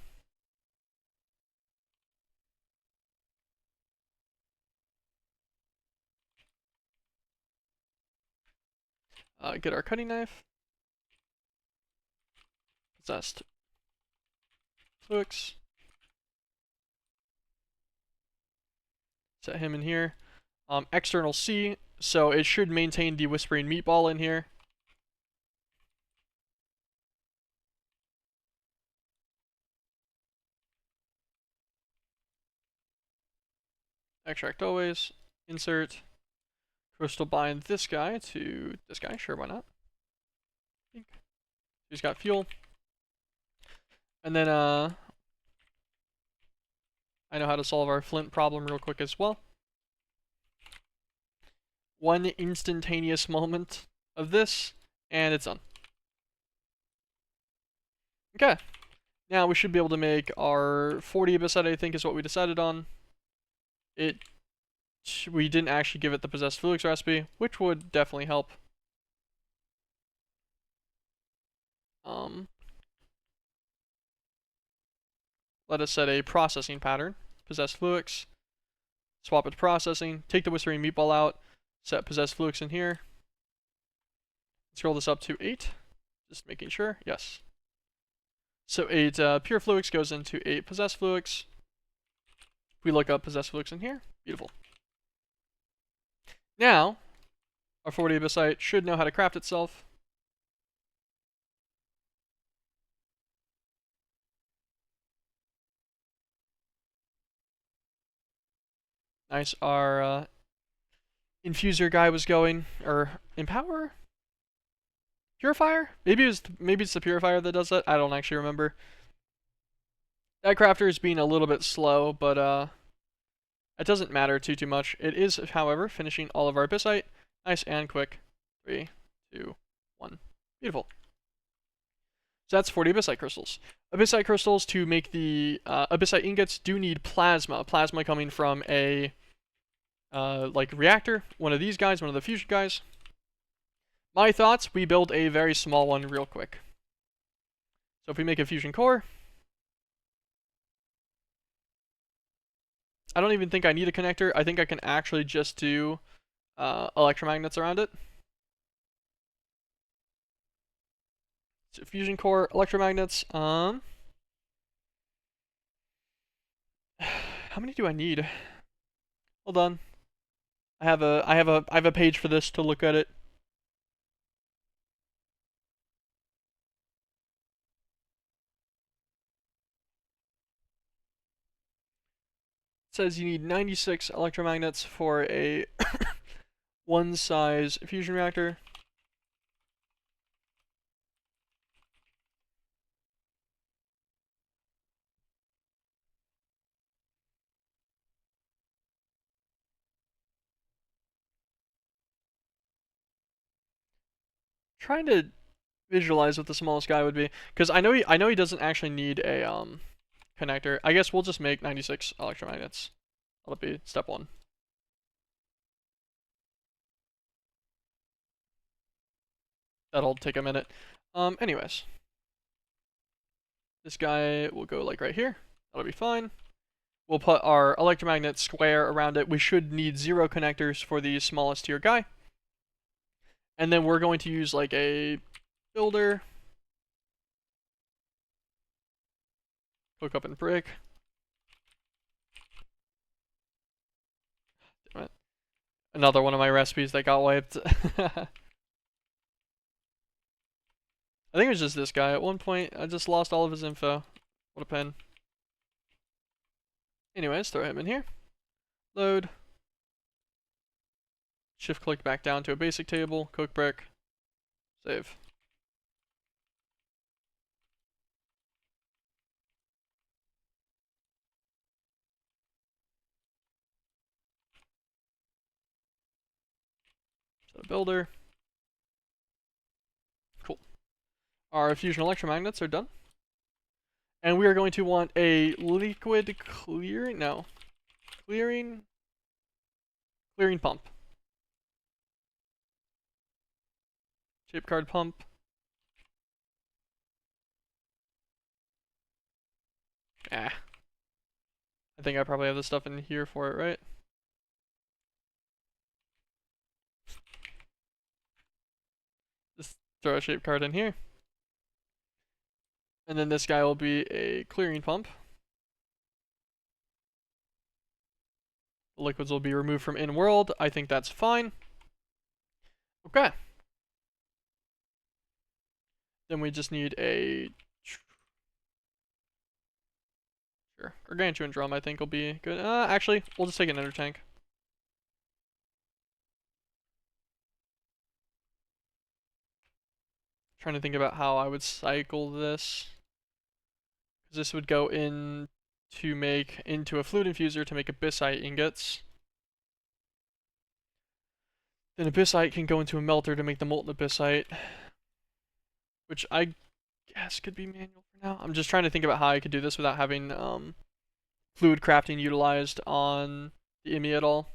Get our cutting knife. Possessed Fluix. Set him in here. External C, so it should maintain the Whispering Meatball in here. Extract always. Insert. Crystal bind this guy to this guy. Sure, why not? He's got fuel. And then I know how to solve our flint problem real quick as well. One instantaneous moment of this, and it's done. Okay. Now we should be able to make our 40 abyssite, I think is what we decided on. We didn't actually give it the Possessed Fluix recipe, which would definitely help. Let us set a processing pattern. Possessed Fluix. Swap it to processing. Take the Whispering Meatball out. Set Possessed Fluix in here. Scroll this up to 8. Just making sure. Yes. So 8 Pure Fluix goes into 8 Possessed Fluix. We look up Possessed Fluix in here. Beautiful. Now, our 40 abyssite should know how to craft itself. Nice. Our infuser guy was going, or empower, purifier. Maybe it's the purifier that does that. I don't actually remember. That crafter is being a little bit slow, but it doesn't matter too much. It is, however, finishing all of our abyssite. Nice and quick. 3, 2, 1. Beautiful. So that's 40 abyssite crystals. Abyssite crystals, to make the abyssite ingots, do need plasma. Plasma coming from a like reactor, one of these guys, one of the fusion guys. My thoughts, we build a very small one real quick. So if we make a fusion core, I don't even think I need a connector. I think I can actually just do electromagnets around it. So fusion core, electromagnets. How many do I need? Hold on. I have a page for this to look at it. It says you need 96 electromagnets for a one size fusion reactor. trying to visualize what the smallest guy would be, because I know he doesn't actually need a connector. I guess we'll just make 96 electromagnets. That'll be step one. That'll take a minute. Anyways, this guy will go like right here. That'll be fine. We'll put our electromagnet square around it. We should need 0 connectors for the smallest tier guy. And then we're going to use like a builder. Hook up and brick. Damn it. Another one of my recipes that got wiped. I think it was just this guy. At one point, I just lost all of his info. What a pen. Anyways, throw him in here. Load. Shift click back down to a basic table. Cook brick. Save. Set a builder. Cool. Our fusion electromagnets are done. And we are going to want a liquid clearing, no, clearing pump. Shape card pump. I think I probably have the stuff in here for it, right? Just throw a shape card in here. And then this guy will be a clearing pump. The liquids will be removed from in-world. I think that's fine. Okay. Then we just need a... Sure. Gargantuan drum, I think, will be good. Actually, we'll just take an ender tank. Trying to think about how I would cycle this. Because this would go in to make into a fluid infuser to make abyssite ingots. Then abyssite can go into a melter to make the molten abyssite. Which I guess could be manual for now. I'm just trying to think about how I could do this without having fluid crafting utilized on the IMI at all.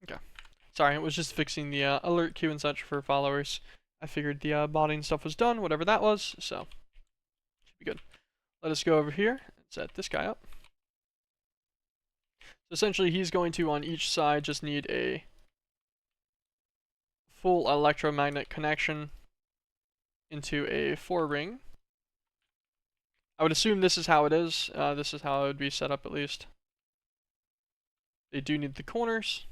Okay. Sorry, it was just fixing the alert queue and such for followers. I figured the botting stuff was done, whatever that was, so should be good. Let us go over here and set this guy up. So essentially, he's going to, on each side, just need a full electromagnet connection into a 4-ring. I would assume this is how it is. This is how it would be set up, at least. They do need the corners.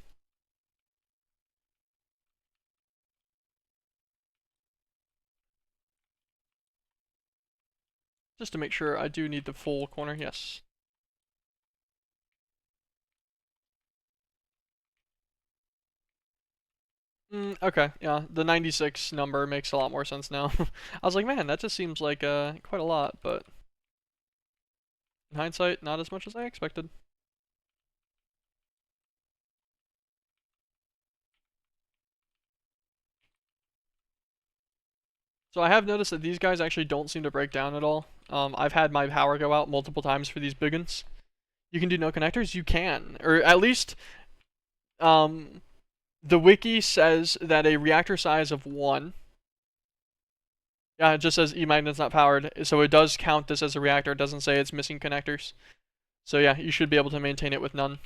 Just to make sure, I do need the full corner, yes. Okay, yeah, the 96 number makes a lot more sense now. I was like, man, that just seems like quite a lot, but in hindsight, not as much as I expected. So I have noticed that these guys actually don't seem to break down at all. I've had my power go out multiple times for these big ones. You can do no connectors? You can. Or at least, the wiki says that a reactor size of 1. Yeah, it just says E-magnet's not powered, so it does count this as a reactor. It doesn't say it's missing connectors. So yeah, you should be able to maintain it with none.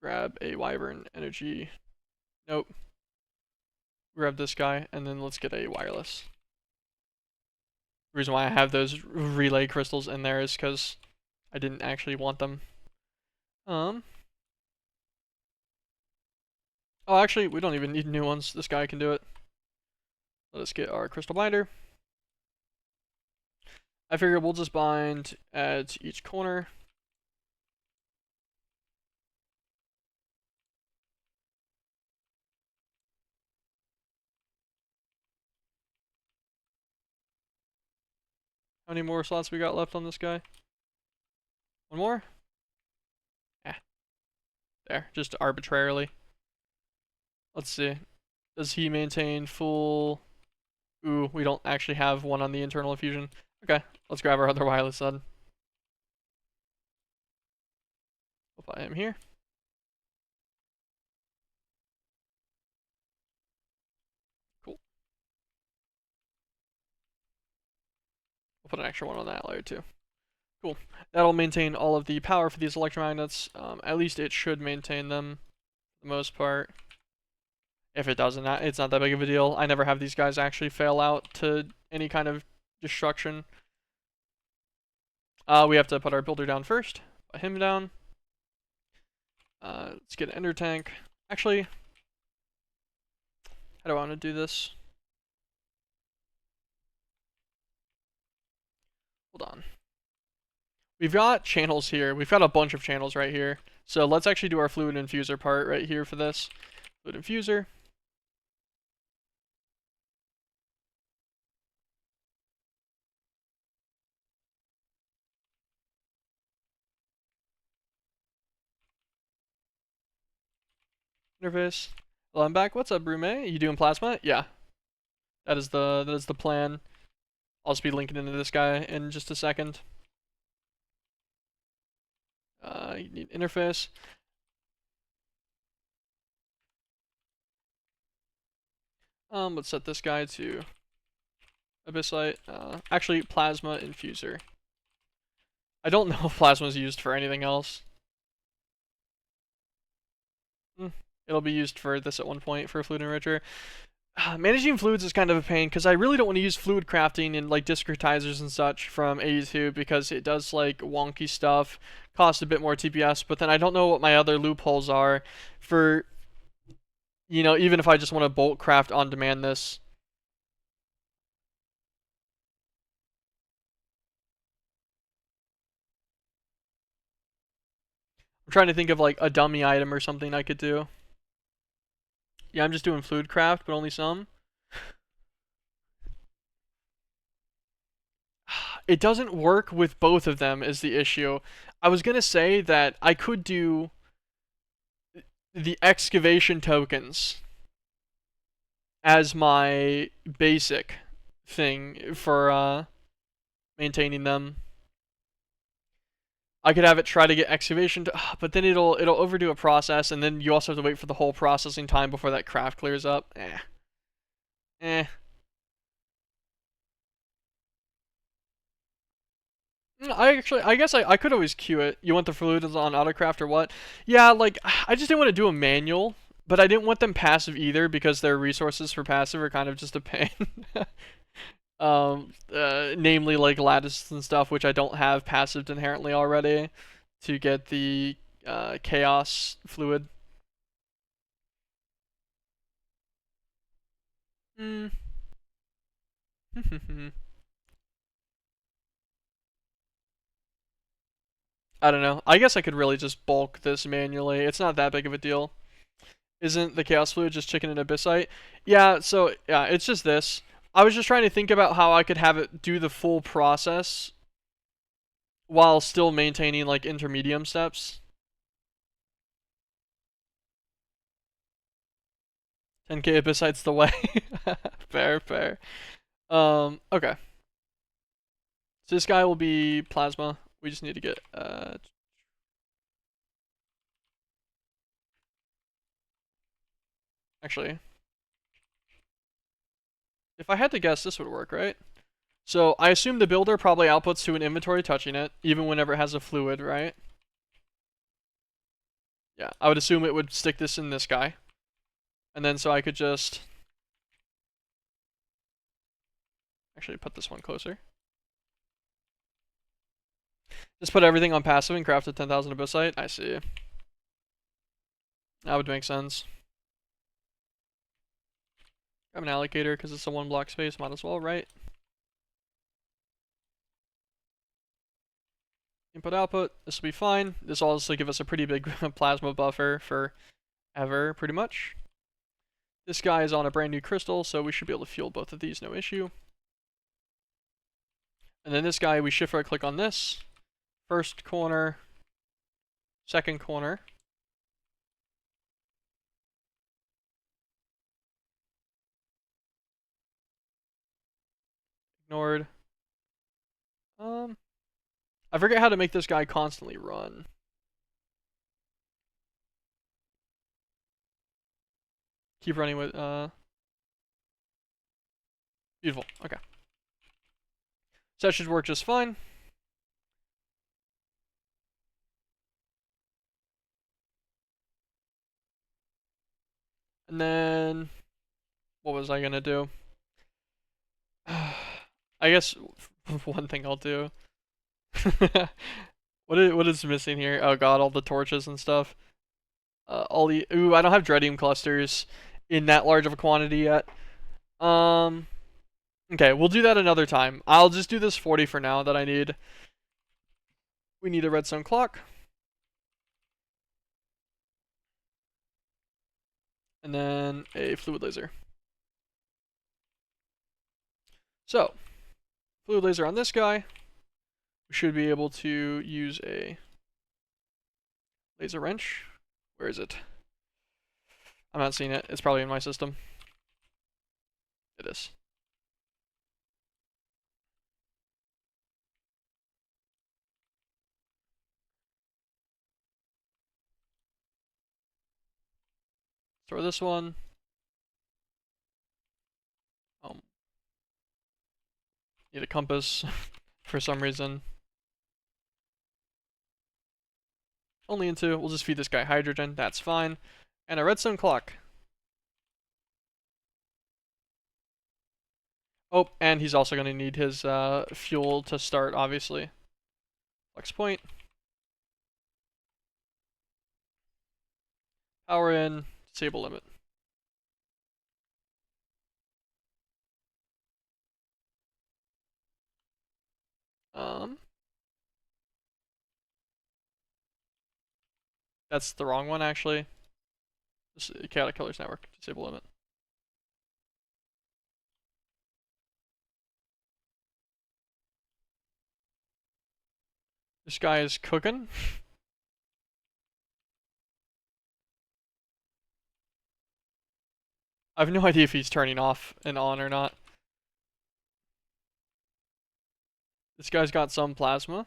Grab a wyvern energy. Nope. Grab this guy, and then let's get a wireless. The reason why I have those relay crystals in there is because I didn't actually want them. Oh, actually, we don't even need new ones. This guy can do it. Let us get our crystal binder. I figure we'll just bind at each corner. How many more slots we got left on this guy? One more? Yeah. There, just arbitrarily. Let's see. Does he maintain full... Ooh, we don't actually have one on the internal infusion. Okay, let's grab our other wireless then. We'll put him here. Cool. We'll put an extra one on that layer too. Cool. That'll maintain all of the power for these electromagnets. At least it should maintain them for the most part. If it doesn't, it's not that big of a deal. I never have these guys actually fail out to any kind of destruction. We have to put our builder down first. Put him down. Let's get an ender tank. Actually, how do I want to do this? Hold on. We've got channels here. We've got a bunch of channels right here. So let's actually do our fluid infuser part right here for this. Fluid infuser. Interface. Well, I'm back. What's up, Brume? You doing plasma? Yeah. That is the plan. I'll just be linking into this guy in just a second. You need interface. Let's set this guy to abyssite. Actually, plasma infuser. I don't know if plasma is used for anything else. It'll be used for this at one point for a fluid enricher. Managing fluids is kind of a pain because I really don't want to use fluid crafting and like discretizers and such from 82 because it does like wonky stuff, costs a bit more TPS, but then I don't know what my other loopholes are for, you know, even if I just want to bulk craft on demand this. I'm trying to think of like a dummy item or something I could do. Yeah, I'm just doing fluid craft, but only some. It doesn't work with both of them is the issue. I was gonna say that I could do the excavation tokens as my basic thing for maintaining them. I could have it try to get excavation, but then it'll overdo a process, and then you also have to wait for the whole processing time before that craft clears up. Eh. I guess I could always queue it. You want the fluids on autocraft or what? Yeah, like, I just didn't want to do a manual, but I didn't want them passive either because their resources for passive are kind of just a pain. Namely like lattice and stuff, which I don't have passive inherently already to get the chaos fluid. Hmm. I don't know. I guess I could really just bulk this manually. It's not that big of a deal. Isn't the chaos fluid just chicken and abyssite? Yeah, so yeah, it's just this. I was just trying to think about how I could have it do the full process while still maintaining like intermediate steps. 10k abyssite's the way. Fair. Okay. So this guy will be plasma. We just need to get actually, if I had to guess, this would work, right? So I assume the builder probably outputs to an inventory touching it, even whenever it has a fluid, right? Yeah, I would assume it would stick this in this guy. And then so I could just actually put this one closer. Just put everything on passive and craft a 10,000 abyssite. I see. That would make sense. Grab an allocator because it's a 1 block space, might as well, right? Input output, this will be fine. This will also give us a pretty big plasma buffer for ever, pretty much. This guy is on a brand new crystal, so we should be able to fuel both of these, no issue. And then this guy, we shift right click on this. First corner, second corner. Ignored. I forget how to make this guy constantly run. Keep running with, beautiful, okay. So that should work just fine. And then, what was I gonna do? I guess one thing I'll do. What is missing here? Oh god, all the torches and stuff. Ooh, I don't have dreadium clusters in that large of a quantity yet. Okay, we'll do that another time. I'll just do this 40 for now that I need. We need a redstone clock. And then a fluid laser. So, fluid laser on this guy. We should be able to use a laser wrench. Where is it? I'm not seeing it. It's probably in my system. It is. Store this one. Need a compass for some reason. Only into, we'll just feed this guy hydrogen, that's fine. And a redstone clock. Oh, and he's also going to need his fuel to start, obviously. Flex point. Power in, disable limit. That's the wrong one, actually. This Chaotic Killers Network, disable limit. This guy is cooking. I have no idea if he's turning off and on or not. This guy's got some plasma.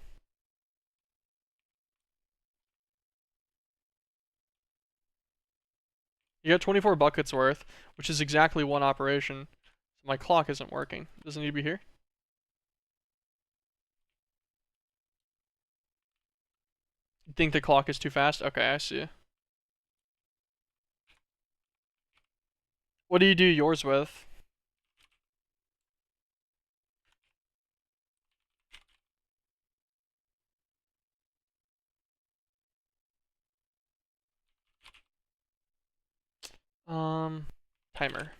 You got 24 buckets worth, which is exactly one operation. So my clock isn't working. Doesn't need to be here. You think the clock is too fast? Okay, I see. What do you do yours with? Timer.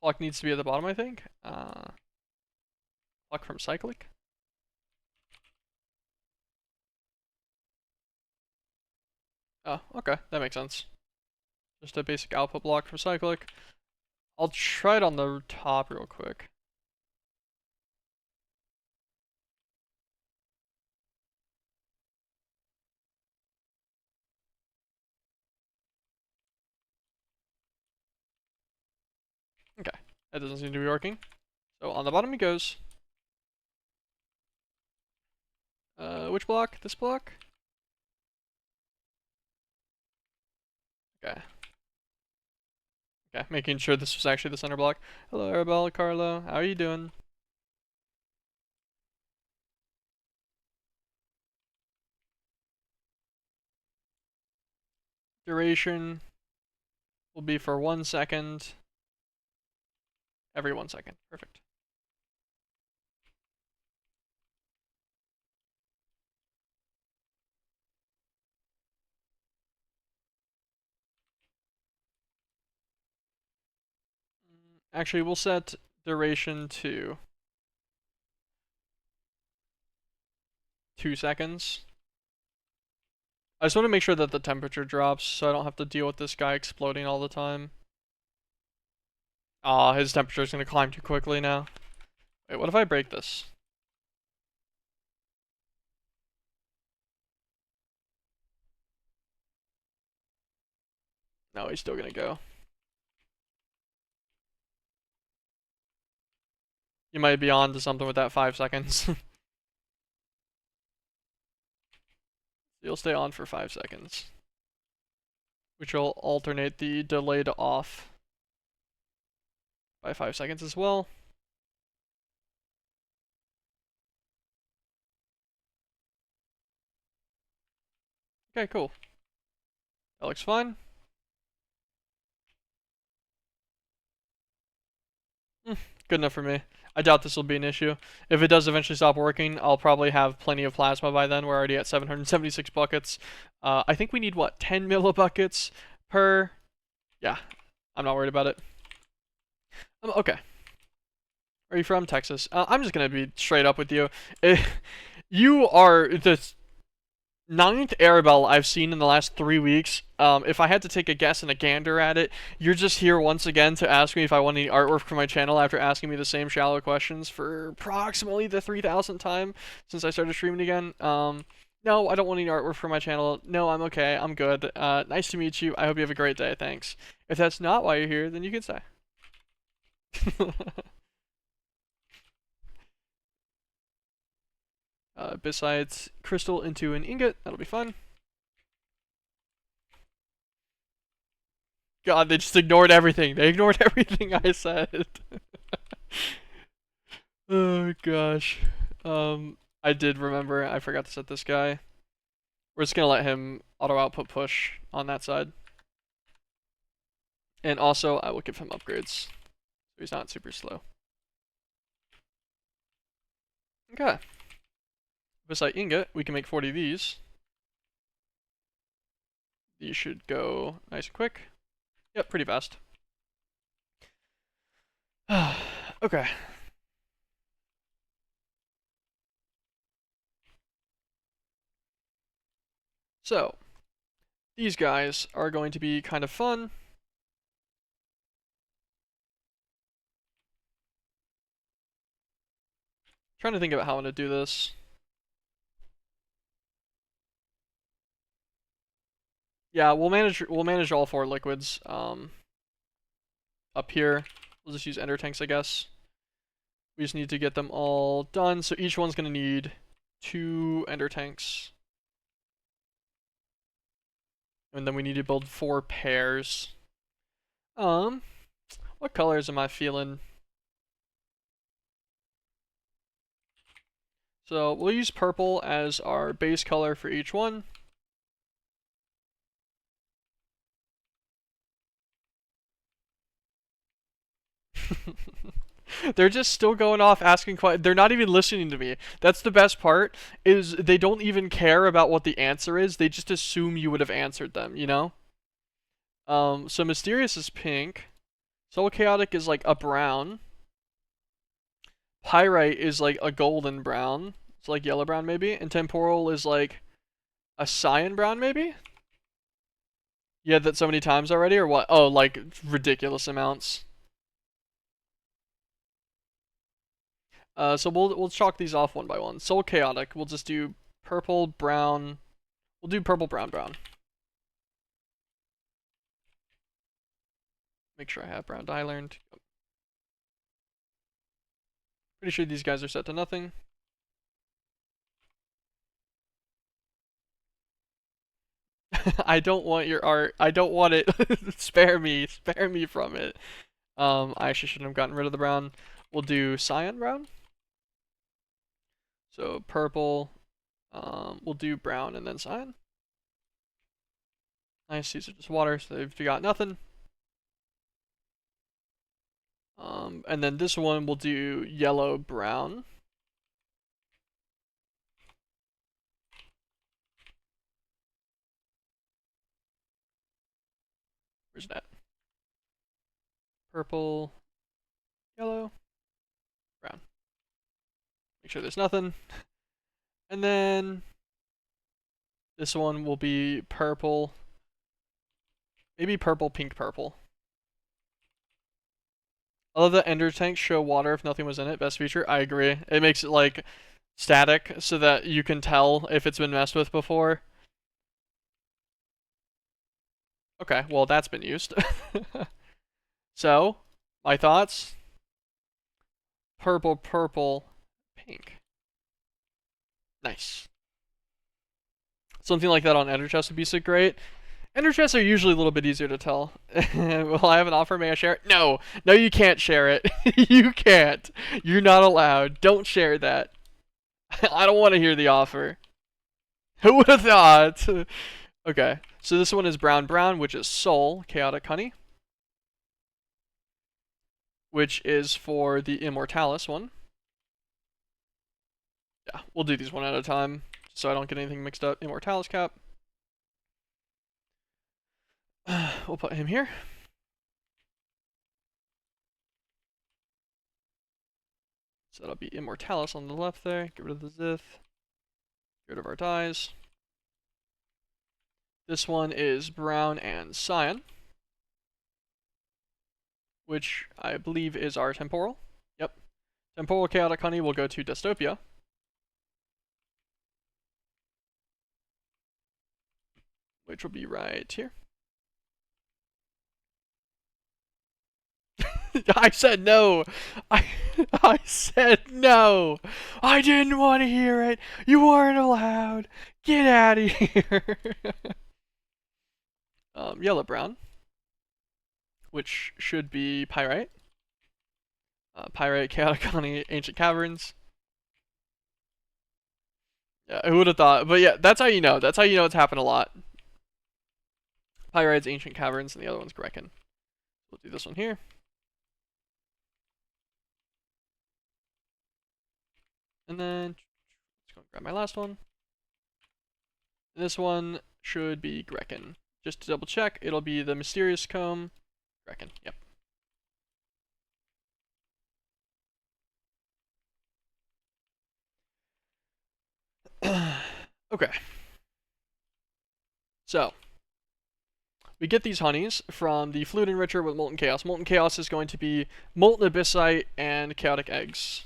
Clock needs to be at the bottom, I think. Clock from cyclic. Oh, okay, that makes sense. Just a basic output block from cyclic. I'll try it on the top real quick. Okay, that doesn't seem to be working. So on the bottom he goes. Which block? This block? Okay. Okay, making sure this was actually the center block. Hello, Arabelle, Carlo. How are you doing? Duration will be for 1 second. Every 1 second. Perfect. Actually, we'll set duration to 2 seconds. I just want to make sure that the temperature drops so I don't have to deal with this guy exploding all the time. Aw, his temperature is going to climb too quickly now. Wait, what if I break this? No, he's still going to go. You might be on to something with that 5 seconds. You'll stay on for 5 seconds. Which will alternate the delay to off by 5 seconds as well. Okay, cool. That looks fine. Good enough for me. I doubt this will be an issue. If it does eventually stop working, I'll probably have plenty of plasma by then. We're already at 776 buckets. I think we need, what, 10 millibuckets per... Yeah, I'm not worried about it. Okay. Are you from Texas? I'm just gonna be straight up with you. You are the 9th Arabelle I've seen in the last 3 weeks. If I had to take a guess and a gander at it, you're just here once again to ask me if I want any artwork for my channel after asking me the same shallow questions for approximately the 3,000th time since I started streaming again. No, I don't want any artwork for my channel. No, I'm okay. I'm good. Nice to meet you. I hope you have a great day. Thanks. If that's not why you're here, then you can stay. Besides crystal into an ingot, that'll be fun. God, they just ignored everything. They ignored everything I said. Oh gosh. I did remember. I forgot to set this guy. We're just gonna let him auto output push on that side. And also, I will give him upgrades, so he's not super slow. Okay. Beside ingot, we can make 40 of these. These should go nice and quick. Yep, pretty fast. Okay. So, these guys are going to be kind of fun. Trying to think about how I'm gonna do this. Yeah, we'll manage all 4 liquids. Up here, we'll just use ender tanks, I guess. We just need to get them all done. So each one's gonna need 2 ender tanks. And then we need to build 4 pairs. What colors am I feeling? So we'll use purple as our base color for each one. They're just still going off asking questions. They're not even listening to me. That's the best part, is they don't even care about what the answer is. They just assume you would have answered them, you know? So Mysterious is pink. Soul Chaotic is like a brown. Pyrite is like a golden brown. It's like yellow brown maybe. And Temporal is like a cyan brown maybe? You had that so many times already or what? Oh, like ridiculous amounts. So we'll chalk these off one by one. Soul Chaotic, we'll just do purple, brown. We'll do purple, brown, brown. Make sure I have brown dye learned. Pretty sure these guys are set to nothing. I don't want your art. I don't want it. Spare me. Spare me from it. I actually shouldn't have gotten rid of the brown. We'll do cyan brown. So purple. We'll do brown and then cyan. Nice, these are just water, so they've got nothing. And then this one we'll do yellow, brown. Where's that? Purple, yellow, brown. Make sure there's nothing. And then this one will be purple. Maybe purple, pink, purple. I love that ender tanks show water if nothing was in it. Best feature. I agree. It makes it like static so that you can tell if it's been messed with before. Okay, well that's been used. So, my thoughts. Purple, purple, pink. Nice. Something like that on ender chests would be so great. Ender chests are usually a little bit easier to tell. Will I have an offer? May I share it? No. No, you can't share it. You can't. You're not allowed. Don't share that. I don't want to hear the offer. Who would have thought? Okay, so this one is brown, brown, which is soul, chaotic honey. Which is for the immortalis one. Yeah, we'll do these one at a time so I don't get anything mixed up. Immortalis cap. We'll put him here. So that'll be immortalis on the left there. Get rid of the zith. Get rid of our dyes. This one is brown and cyan, which I believe is our temporal. Yep. Temporal chaotic honey will go to dystopia. Which will be right here. I said no. I said no. I didn't want to hear it. You weren't allowed. Get out of here. Yellow brown, which should be pyrite. Pyrite, chaotic honey, ancient caverns. Yeah, who would have thought? But yeah, that's how you know. That's how you know it's happened a lot. Pyrite's ancient caverns, and the other one's Grekken. We'll do this one here. And then let's go and grab my last one. And this one should be Grekken. Just to double check, it'll be the mysterious comb. Grekken, yep. Okay. So, we get these honeys from the Fluid Enricher with Molten Chaos. Molten Chaos is going to be Molten Abyssite and Chaotic Eggs.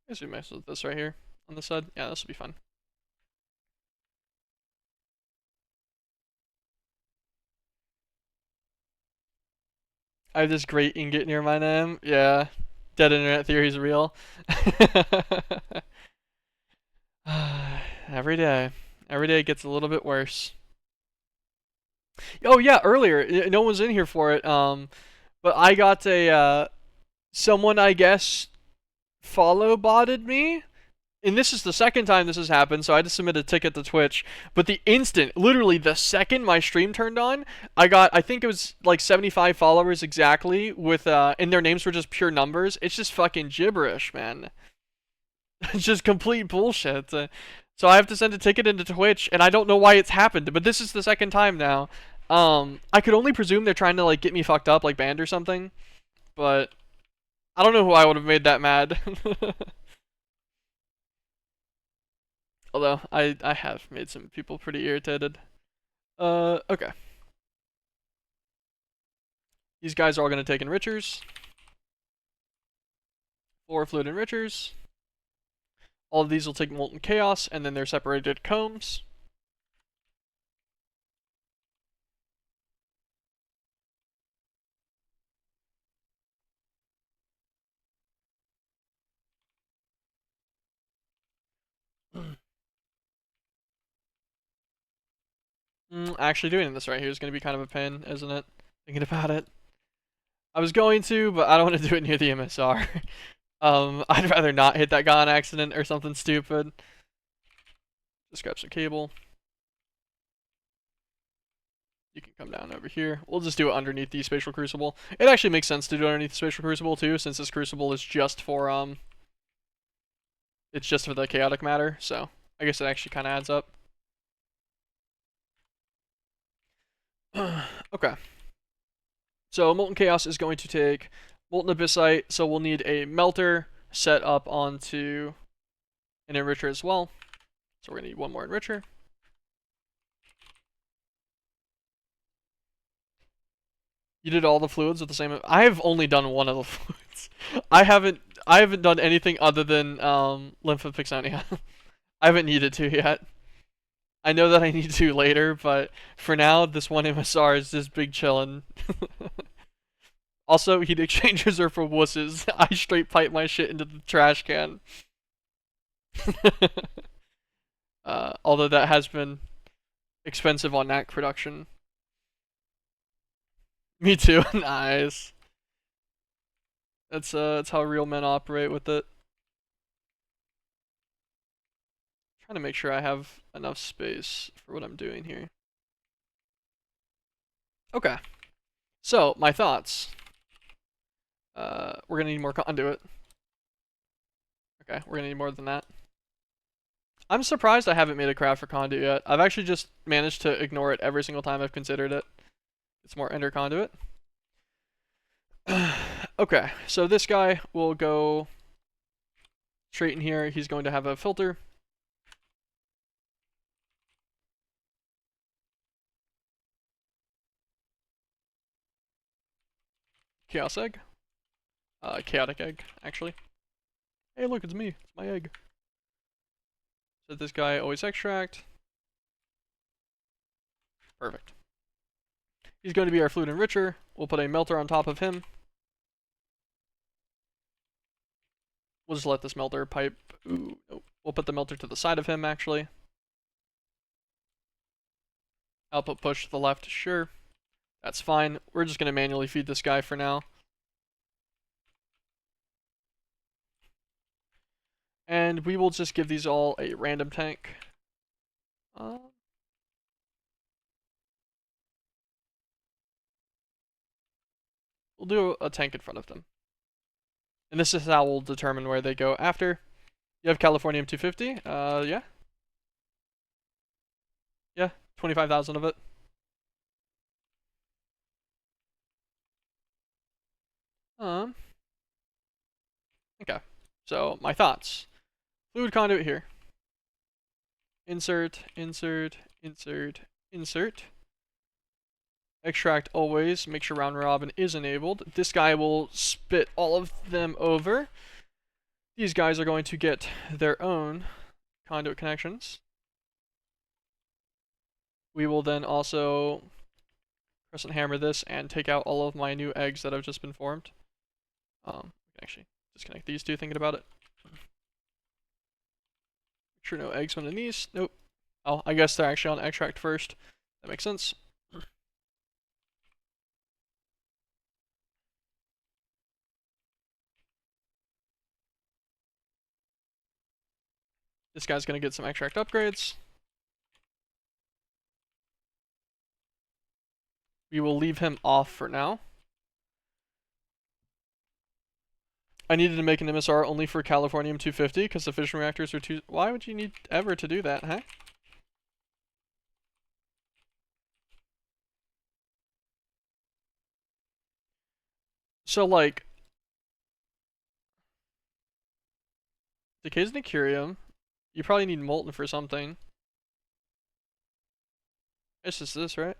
I guess we mess with this right here on the side. Yeah, this will be fun. I have this great ingot near my name. Yeah. Dead internet theory is real. Every day. Every day it gets a little bit worse. Oh yeah, earlier. No one's in here for it. But I got a someone I guess follow botted me. And this is the second time this has happened, so I had to submit a ticket to Twitch. But the instant, literally the second my stream turned on, I got, I think it was like 75 followers exactly, with, and their names were just pure numbers. It's just fucking gibberish, man. It's just complete bullshit. So I have to send a ticket into Twitch, and I don't know why it's happened, but this is the second time now. I could only presume they're trying to, like, get me fucked up, like banned or something. But I don't know who I would have made that mad. Although, I have made some people pretty irritated. Okay. These guys are all going to take enrichers. 4 fluid enrichers. All of these will take molten chaos, and then they're separated combs. Actually doing this right here is going to be kind of a pain, isn't it? Thinking about it. I was going to, but I don't want to do it near the MSR. I'd rather not hit that guy on accident or something stupid. Just grab some cable. You can come down over here. We'll just do it underneath the spatial crucible. It actually makes sense to do it underneath the spatial crucible too, since this crucible is just for it's just for the chaotic matter. So I guess it actually kind of adds up. Okay. So Molten Chaos is going to take Molten Abyssite, so we'll need a melter set up onto an enricher as well. So we're going to need one more enricher. You did all the fluids with the same. I have only done one of the fluids. I haven't done anything other than Lymphopixonia. I haven't needed to yet. I know that I need to later, but for now, this one MSR is just big chillin'. Also, heat exchangers are for wusses. I straight pipe my shit into the trash can. Although that has been expensive on NAC production. Me too. Nice. That's how real men operate with it. Trying to make sure I have enough space for what I'm doing here. Okay. So, my thoughts. We're gonna need more conduit. Okay, we're gonna need more than that. I'm surprised I haven't made a craft for conduit yet. I've actually just managed to ignore it every single time I've considered it. It's more ender conduit. Okay, so this guy will go straight in here. He's going to have a filter. Chaos egg. Chaotic egg, actually. Hey, look, it's me. It's my egg. So this guy always extract. Perfect. He's going to be our fluid enricher. We'll put a melter on top of him. We'll just let this melter pipe. Ooh, nope. We'll put the melter to the side of him, actually. Output push to the left, sure. That's fine. We're just going to manually feed this guy for now. And we will just give these all a random tank. We'll do a tank in front of them. And this is how we'll determine where they go after. You have Californium 250? Yeah. Yeah, 25,000 of it. Okay. So, my thoughts. Fluid conduit here. Insert, insert, insert, insert. Extract always. Make sure round robin is enabled. This guy will spit all of them over. These guys are going to get their own conduit connections. We will then also crescent hammer this and take out all of my new eggs that have just been formed. We can actually disconnect these two, thinking about it. Make sure no eggs went in these. Nope. Oh, I guess they're actually on extract first. That makes sense. This guy's gonna get some extract upgrades. We will leave him off for now. I needed to make an MSR only for Californium 250 because the fission reactors are too. Why would you need ever to do that, huh? So, like, decays Nicurium. You probably need molten for something. It's just this, right?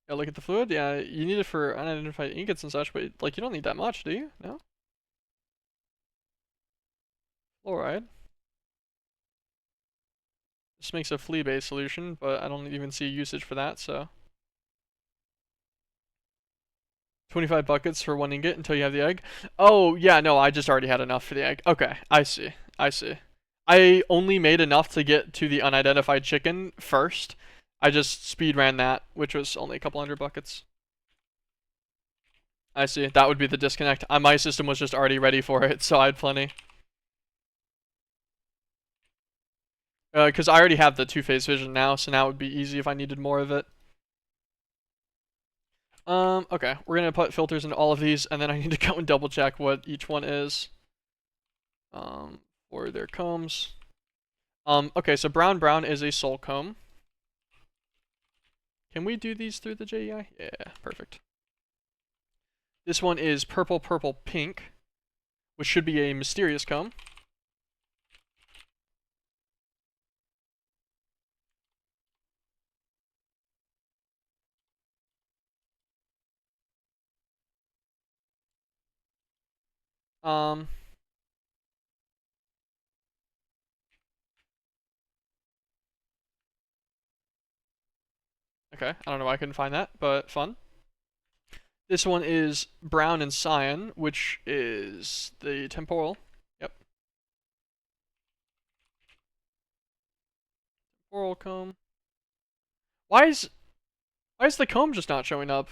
Yeah, look at the fluid. Yeah, you need it for unidentified ingots and such, but like you don't need that much, do you? No? Fluoride. This makes a flea-based solution, but I don't even see usage for that, so. 25 buckets for one ingot until you have the egg. Oh, yeah, no, I just already had enough for the egg. Okay, I see. I see. I only made enough to get to the unidentified chicken first. I just speed ran that, which was only a couple hundred buckets. I see. That would be the disconnect. My system was just already ready for it, so I had plenty. Because I already have the two-phase vision now, so now it would be easy if I needed more of it. Okay, we're gonna put filters into all of these, and then I need to go and double check what each one is. For their combs. Okay, so brown is a soul comb. Can we do these through the JEI? Yeah, perfect. This one is purple, purple, pink, which should be a mysterious comb. Um, okay, I don't know why I couldn't find that, but fun. This one is brown and cyan, which is the temporal. Yep. Temporal comb. Why is the comb just not showing up?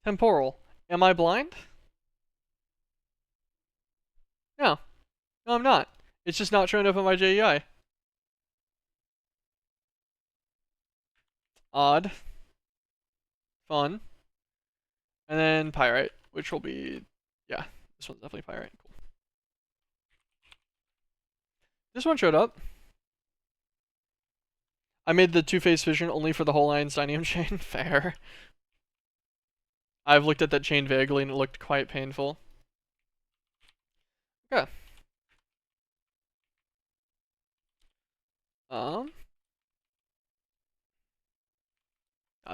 Temporal. Am I blind? No. No, I'm not. It's just not showing up on my JEI. Odd. Fun. And then pyrite, which will be, yeah, this one's definitely pyrite. Cool. This one showed up. I made the two-phase fission only for the whole Einsteinium chain. Fair. I've looked at that chain vaguely and it looked quite painful. Okay. Oh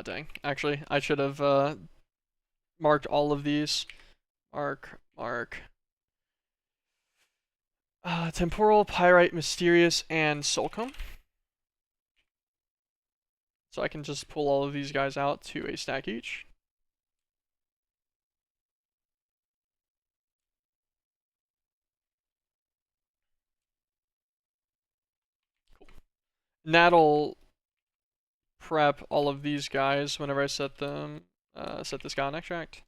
dang. Actually, I should have marked all of these. Mark. Temporal, pyrite, mysterious, and soulcomb. So I can just pull all of these guys out to a stack each. Cool. And that'll prep all of these guys whenever I set them, set this guy on extract.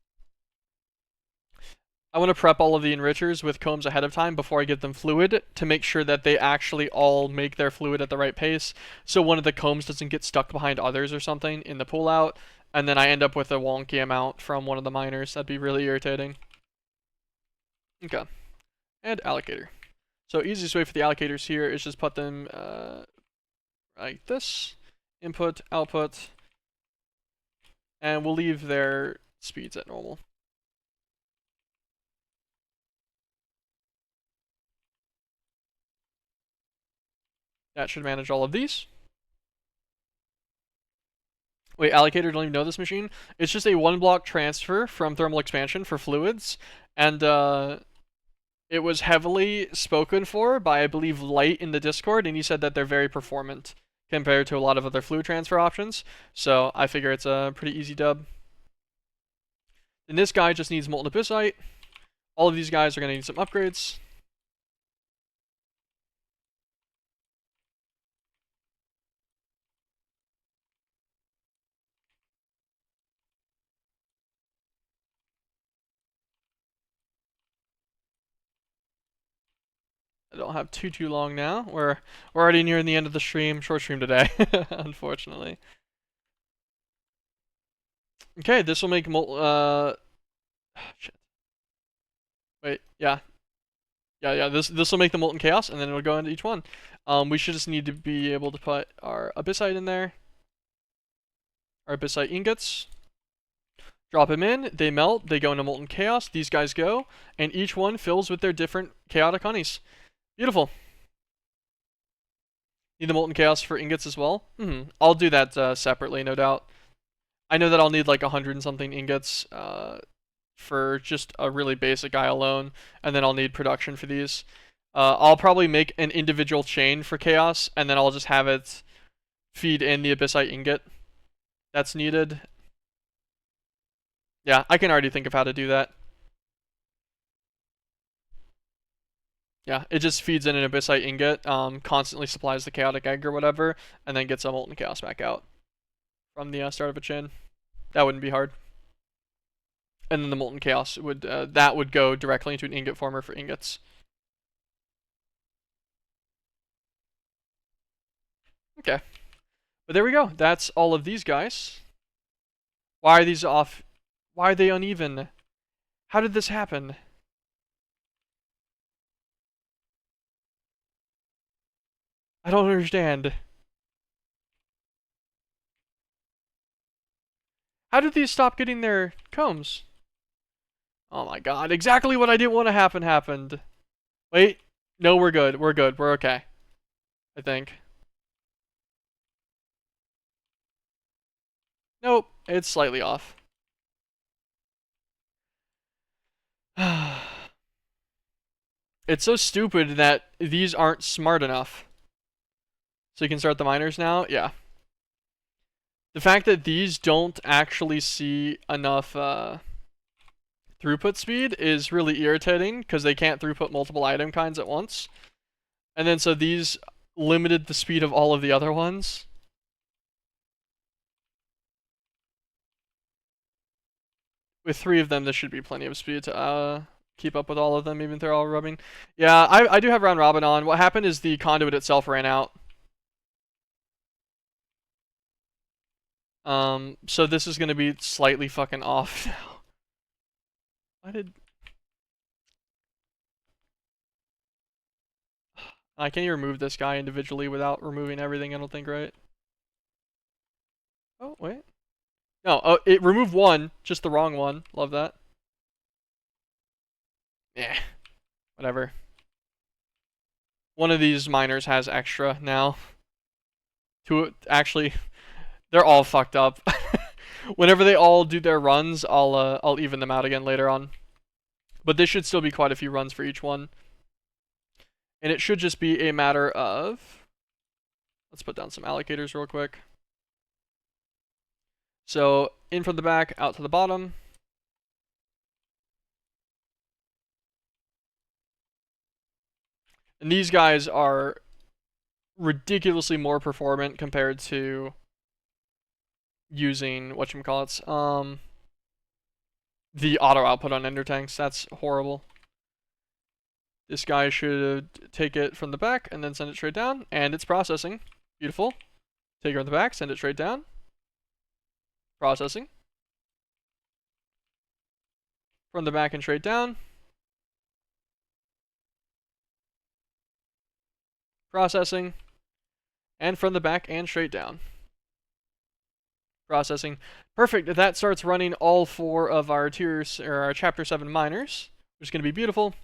I want to prep all of the enrichers with combs ahead of time before I give them fluid to make sure that they actually all make their fluid at the right pace, so one of the combs doesn't get stuck behind others or something in the pull out, and then I end up with a wonky amount from one of the miners. That'd be really irritating. Okay. And allocator. So easiest way for the allocators here is just put them like this. Input, output, and we'll leave their speeds at normal. That should manage all of these. Wait, allocator don't even know this machine? It's just a one block transfer from thermal expansion for fluids, and it was heavily spoken for by, I believe, Light in the Discord, and he said that they're very performant compared to a lot of other fluid transfer options, so I figure it's a pretty easy dub. And this guy just needs molten abyssite. All of these guys are going to need some upgrades. I don't have too long now. We're already nearing the end of the stream. Short stream today, unfortunately. Okay, this will make shit. Wait, yeah. This will make the molten chaos, and then it'll go into each one. We should just need to be able to put our abyssite in there. Our abyssite ingots. Drop them in, they melt, they go into molten chaos, these guys go, and each one fills with their different chaotic honeys. Beautiful. Need the molten chaos for ingots as well? I'll do that separately, no doubt. I know that I'll need like 100 and something ingots for just a really basic guy alone, and then I'll need production for these. I'll probably make an individual chain for chaos, and then I'll just have it feed in the abyssite ingot that's needed. Yeah, I can already think of how to do that. Yeah, it just feeds in an abyssite ingot, constantly supplies the chaotic egg or whatever, and then gets a molten chaos back out from the start of a chain. That wouldn't be hard. And then the molten chaos would that would go directly into an ingot former for ingots. Okay, but there we go. That's all of these guys. Why are these off? Why are they uneven? How did this happen? I don't understand. How did these stop getting their combs? Oh my god, exactly what I didn't want to happen happened. Wait. No, we're good. We're good. We're okay. I think. Nope. It's slightly off. It's so stupid that these aren't smart enough. So you can start the miners now? Yeah. The fact that these don't actually see enough throughput speed is really irritating because they can't throughput multiple item kinds at once. And then so these limited the speed of all of the other ones. With 3 of them, this should be plenty of speed to keep up with all of them, even if they're all rubbing. Yeah, I do have round robin on. What happened is the conduit itself ran out. So this is gonna be slightly fucking off now. Why did... I can't even remove this guy individually without removing everything, I don't think, right? Oh, wait. No, oh, it removed one, just the wrong one. Love that. Yeah, whatever. One of these miners has extra now. Actually, they're all fucked up. Whenever they all do their runs, I'll even them out again later on. But this should still be quite a few runs for each one. And it should just be a matter of... Let's put down some allocators real quick. So, in from the back, out to the bottom. And these guys are ridiculously more performant compared to using whatchamacallits, the auto output on ender tanks. That's horrible. This guy should take it from the back and then send it straight down, and it's processing. Beautiful. Take it from the back, send it straight down. Processing. From the back and straight down. Processing. And from the back and straight down. Processing. Perfect. That starts running all 4 of our tiers, or our chapter 7 miners, which is going to be beautiful.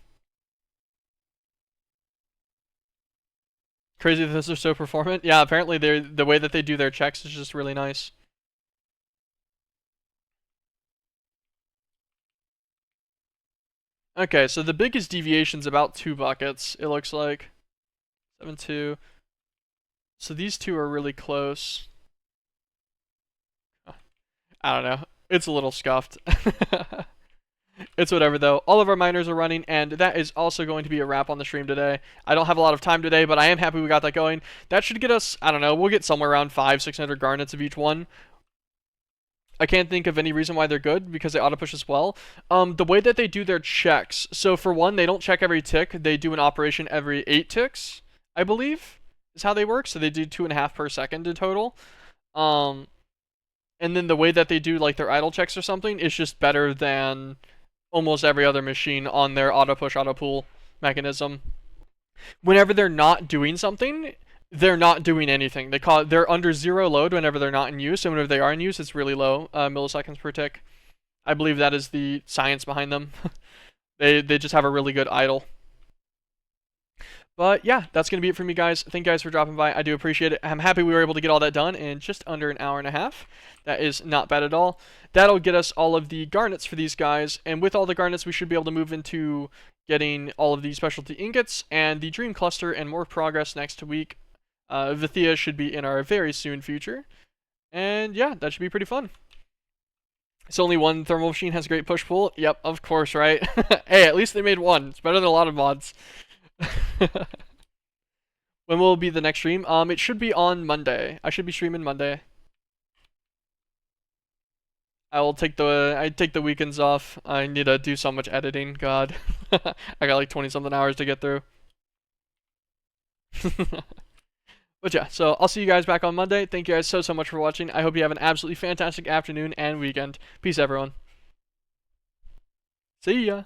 Crazy that those are so performant. Yeah, apparently the way that they do their checks is just really nice. Okay, so the biggest deviation's about 2 buckets, it looks like. 7-2. So these 2 are really close. I don't know. It's a little scuffed. It's whatever though. All of our miners are running, and that is also going to be a wrap on the stream today. I don't have a lot of time today, but I am happy we got that going. That should get us, I don't know, we'll get somewhere around 500-600 garnets of each one. I can't think of any reason why they're good, because they auto push as well. The way that they do their checks, so for one, they don't check every tick, they do an operation every 8 ticks, I believe, is how they work. So they do 2.5 per second in total. And then the way that they do like their idle checks or something is just better than almost every other machine on their auto push, auto pull mechanism. Whenever they're not doing something, they're not doing anything. They're under 0 load whenever they're not in use, and whenever they are in use, it's really low milliseconds per tick. I believe that is the science behind them. They just have a really good idle. But yeah, that's going to be it for me, guys. Thank you guys for dropping by. I do appreciate it. I'm happy we were able to get all that done in just under an hour and a half. That is not bad at all. That'll get us all of the garnets for these guys. And with all the garnets, we should be able to move into getting all of the specialty ingots and the dream cluster and more progress next week. Vithia should be in our very soon future. And yeah, that should be pretty fun. It's only one thermal machine has a great push-pull. Yep, of course, right? Hey, at least they made one. It's better than a lot of mods. When will be the next stream? It should be on Monday. I should be streaming Monday. I take the weekends off. I need to do so much editing. God, I got like 20-something hours to get through. But yeah, so I'll see you guys back on Monday. Thank you guys so much for watching. I hope you have an absolutely fantastic afternoon and weekend. Peace, everyone. See ya.